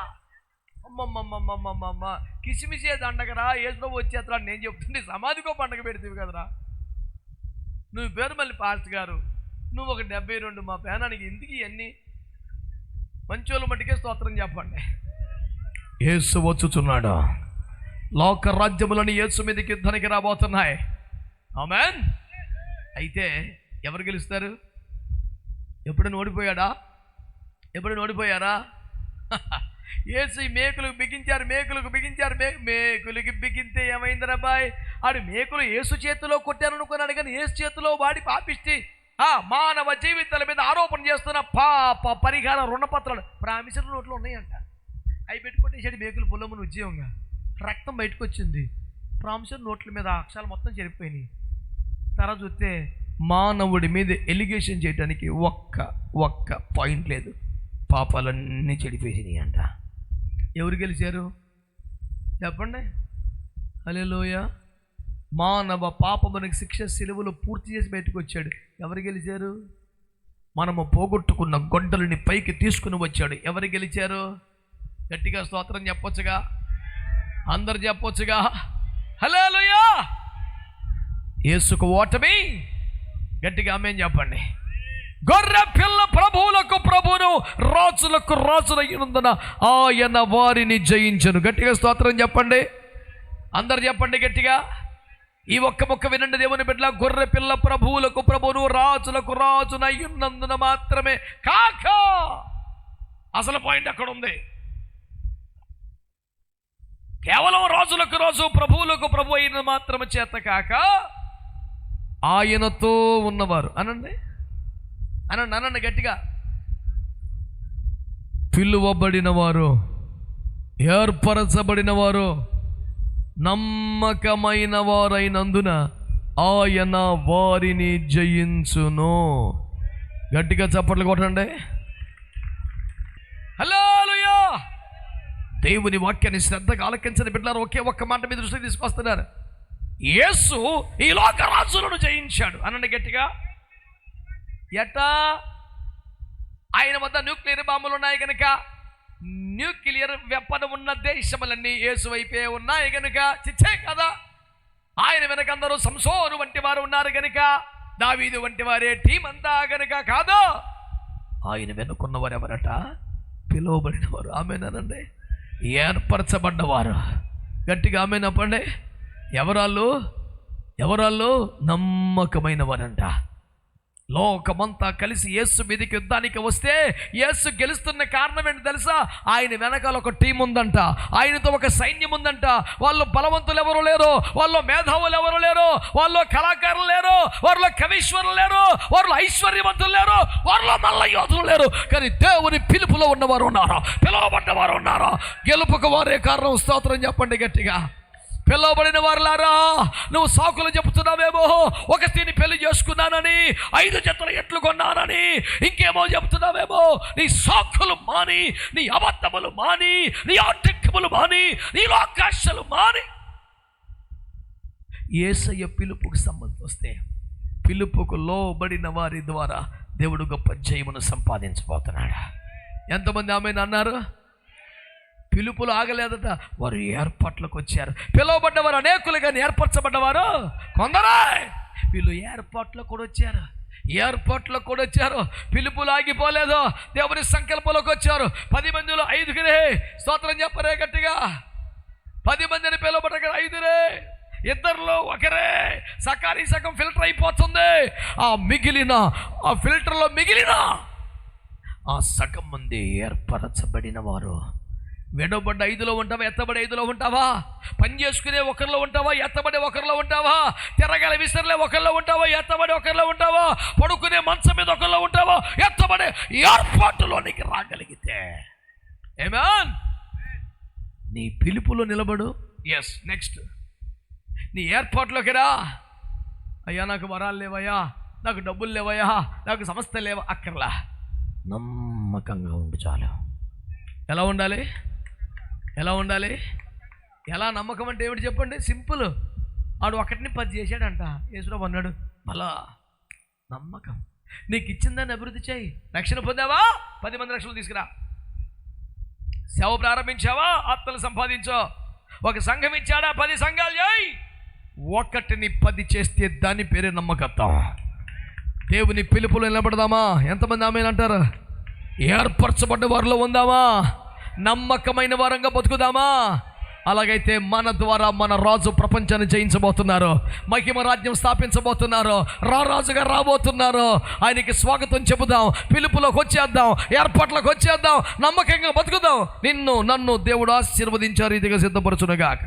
అమ్మమ్మమ్మమ్మమ్మమ్మ కిసిమిసే దండగరా, యేసుప్రభు వచ్చేతరా నేను చెప్తుంటే సమాధికో పండగ పెడితే కదరా. నువ్వు పేరు మళ్ళీ పాస్ట్ గారు, నువ్వు ఒక 72, మా పేనానికి ఎందుకు ఇవన్నీ? మంచోళ్ళు మట్టికే స్తోత్రం చెప్పండి. యేసు వచ్చుచున్నాడు, లోక రాజ్యములని యేసు మీదకి యుద్ధానికి రాబోతున్నాయి. ఆమేన్. అయితే ఎవరు గెలుస్తారు? ఎప్పుడైనా ఓడిపోయాడా? ఎప్పుడైనా ఓడిపోయారా? యేసు మేకులకు బిగించారు, మేకులకి బిగింతే ఏమైంది రాబాయ్? ఆడు మేకులు యేసు చేతిలో కొట్టారనుకున్నాడు కానీ యేసు చేతిలో వాడి పాపిష్టి మానవ జీవితాల మీద ఆరోపణ చేస్తున్న పాప పరిహార రుణపత్రాలు ప్రామిసర్ నోట్లో ఉన్నాయంట. అవి పెట్టుకొట్టేసాడు మేకులు పొలమును ఉద్యోగంగా. రక్తం బయటకు వచ్చింది, ప్రామిసర్ నోట్ల మీద అక్షరాలు మొత్తం చెరిపోయినాయి. తర్వాత చూస్తే మానవుడి మీద ఎలిగేషన్ చేయడానికి ఒక్క పాయింట్ లేదు, పాపాలన్నీ చెడిపోయినాయి అంట. ఎవరు గెలిచారు చెప్పండి? హల్లెలూయా. మానవ పాపమునికి శిక్ష సిలువలో పూర్తి చేసి బయటకు వచ్చాడు. ఎవరు గెలిచారు? మనము పోగొట్టుకున్న గొడ్డలిని పైకి తీసుకుని వచ్చాడు. ఎవరు గెలిచారు? గట్టిగా స్తోత్రం చెప్పొచ్చుగా, అందరు చెప్పొచ్చుగా. హల్లెలూయా. యేసుకు ఓటమి. గట్టిగా ఆమేన్ చెప్పండి. గొర్రె పిల్ల ప్రభువులకు ప్రభువును, రాజులకు రాజునయ్యున్నందున ఆయన వారిని జయించను. గట్టిగా స్తోత్రం చెప్పండి, అందరు చెప్పండి గట్టిగా. ఈ ఒక్క మొక్క వినండి దేవుని బిడ్డ. గొర్రె పిల్ల ప్రభువులకు ప్రభువును, రాజులకు రాజునయ్యున్నందున మాత్రమే కాక, అసలు పాయింట్ అక్కడ ఉంది. కేవలం రాజులకు రాజు ప్రభువులకు ప్రభు అయిన మాత్రమే చేత కాక, ఆయనతో ఉన్నవారు అనండి, అనండి, అనండి గట్టిగా. పిలువబడిన వారు, ఏర్పరచబడిన వారు, నమ్మకమైన వారైనందున ఆయన వారిని జయించును. గట్టిగా చప్పట్లు కొట్టండి. హల్లెలూయా. దేవుని వాక్యాన్ని శ్రద్ధగా ఆలకించని బిడ్డలారా, ఒకే ఒక్క మాట మీద దృష్టికి తీసుకొస్తున్నారు. యేసు ఈ లోక రాజులను జయించాడు అనండి గట్టిగా. ఎట్టా? ఆయన వద్ద న్యూక్లియర్ బాంబులు ఉన్నాయి కనుక, న్యూక్లియర్ వెపన్ ఉన్న దేశములన్నీ యేసు వైపే ఉన్నాయి కనుక చిచ్చే కదా. ఆయన వెనక అందరూ సంసోను వంటి వారు ఉన్నారు కనుక, దావీదు వంటి వారే టీం అంతా కనుక కాదు. ఆయన వెనుకున్నవారు ఎవరట? పిలువబడిన వారు. ఆమేనండి. ఏర్పరచబడ్డవారు. గట్టిగా ఆమేనప్పండి. ఎవరాళ్ళు? నమ్మకమైన వారంట. లోకమంతా కలిసి యేసు మీదకి యుద్ధానికి వస్తే యేసు గెలుస్తున్న కారణం ఏంటి తెలుసా? ఆయన వెనకాల ఒక టీం ఉందంట, ఆయనతో ఒక సైన్యం ఉందంట. వాళ్ళు బలవంతులు ఎవరు లేరు, వాళ్ళు మేధావులు ఎవరు లేరు, వాళ్ళు కళాకారులు లేరు, వారిలో కవీశ్వరులు లేరు, వారిలో ఐశ్వర్యవంతులు లేరు, వారిలో మల్ల యోధులు లేరు. కానీ దేవుని పిలుపులో ఉన్నవారు ఉన్నారు, పిలువబడ్డవారు ఉన్నారు. గెలుపుకు వారే కారణం. స్తోత్రం చెప్పండి గట్టిగా. పిలువబడిన వారులారా, నువ్వు సాకులు చెప్తున్నావేమో, ఒక స్త్రీని పెళ్లి చేసుకున్నానని, 5 జతల ఎట్లు కొన్నానని, ఇంకేమో చెప్తున్నావేమో. నీ సాకులు మాని, నీ అబద్ధములు మాని, నీ ఆటంకములు మాని, నీ లోకాశలు మాని, యేసయ్య పిలుపుకు సంబంధం వస్తే, పిలుపుకు లోబడిన వారి ద్వారా దేవుడు గొప్ప జయమును సంపాదించబోతున్నాడు. ఎంతమంది ఆమెను అన్నారు? పిలుపులు ఆగలేదట, వారు ఏర్పాట్లకు వచ్చారు. పిలువబడ్డవారు అనేకులు, కానీ ఏర్పరచబడ్డవారు కొందరే. వీళ్ళు ఏర్పాట్లకు కూడా వచ్చారు. పిలుపులు ఆగిపోలేదు, దేవుని సంకల్పంలోకి వచ్చారు. 10 మందిలో 5గురే. స్తోత్రం చెప్పరే గట్టిగా. 10 మందిని పిలువబడ్డ 5రే, 2లో 1రే. సకారి సగం ఫిల్టర్ అయిపోతుంది. ఆ ఫిల్టర్లో మిగిలిన ఆ సగం మంది ఏర్పరచబడిన వారు. విడవబడ్డ 5లో ఉంటావా? ఎత్తబడి 5లో ఉంటావా? పని చేసుకునే ఒకరిలో ఉంటావా? ఎత్తబడి ఒకరిలో ఉంటావా? తిరగల విసరలే ఒకరిలో ఉంటావా? ఎత్తబడి ఒకరిలో ఉంటావా? పడుకునే మంచం మీద ఒకరిలో ఉంటావా? ఎత్తబడి ఏర్పాటులోనికి రాగలిగితే, ఆమేన్, నీ పిలుపులో నిలబడు. ఎస్, నెక్స్ట్ నీ ఏర్పాటులోకి రా. అయ్యా నాకు వరాలు లేవయ్యా, నాకు డబ్బులు లేవయ్యా, నాకు సంస్థ లేవా, అక్కర్లా. నమ్మకంగా ఉండు చాలు. ఎలా ఉండాలి? ఎలా నమ్మకం అంటే ఏమిటి చెప్పండి? సింపుల్. ఆడు 1ని 10 చేశాడంట. యేసురావు అన్నాడు, మళ్ళా నమ్మకం. నీకు ఇచ్చిందాన్ని అభివృద్ధి చేయి. రక్షణ పొందావా? 10 మంది రక్షణలు తీసుకురా. సేవ ప్రారంభించావా? ఆత్మలు సంపాదించో. ఒక సంఘం ఇచ్చాడా? 10 సంఘాలు చేయి. 1ని 10 చేస్తే దాని పేరే నమ్మకత్వం. దేవుని పిలుపులో నిలబడదామా? ఎంతమంది ఆమేన్ అంటారు? ఏర్పరచబడ్డ వారిలో ఉందామా? నమ్మకమైన వారంగా బతుకుదామా? అలాగైతే మన ద్వారా మన రాజు ప్రపంచాన్ని జయించబోతున్నారు, మహిమ రాజ్యం స్థాపించబోతున్నారు, రాజుగా రాబోతున్నారు. ఆయనకి స్వాగతం చెబుదాం, పిలుపులోకి వచ్చేద్దాం, ఏర్పాట్లకు వచ్చేద్దాం, నమ్మకంగా బతుకుదాం. నన్ను దేవుడు ఆశీర్వదించారు, ఇదిగా సిద్ధపరచునుగాక.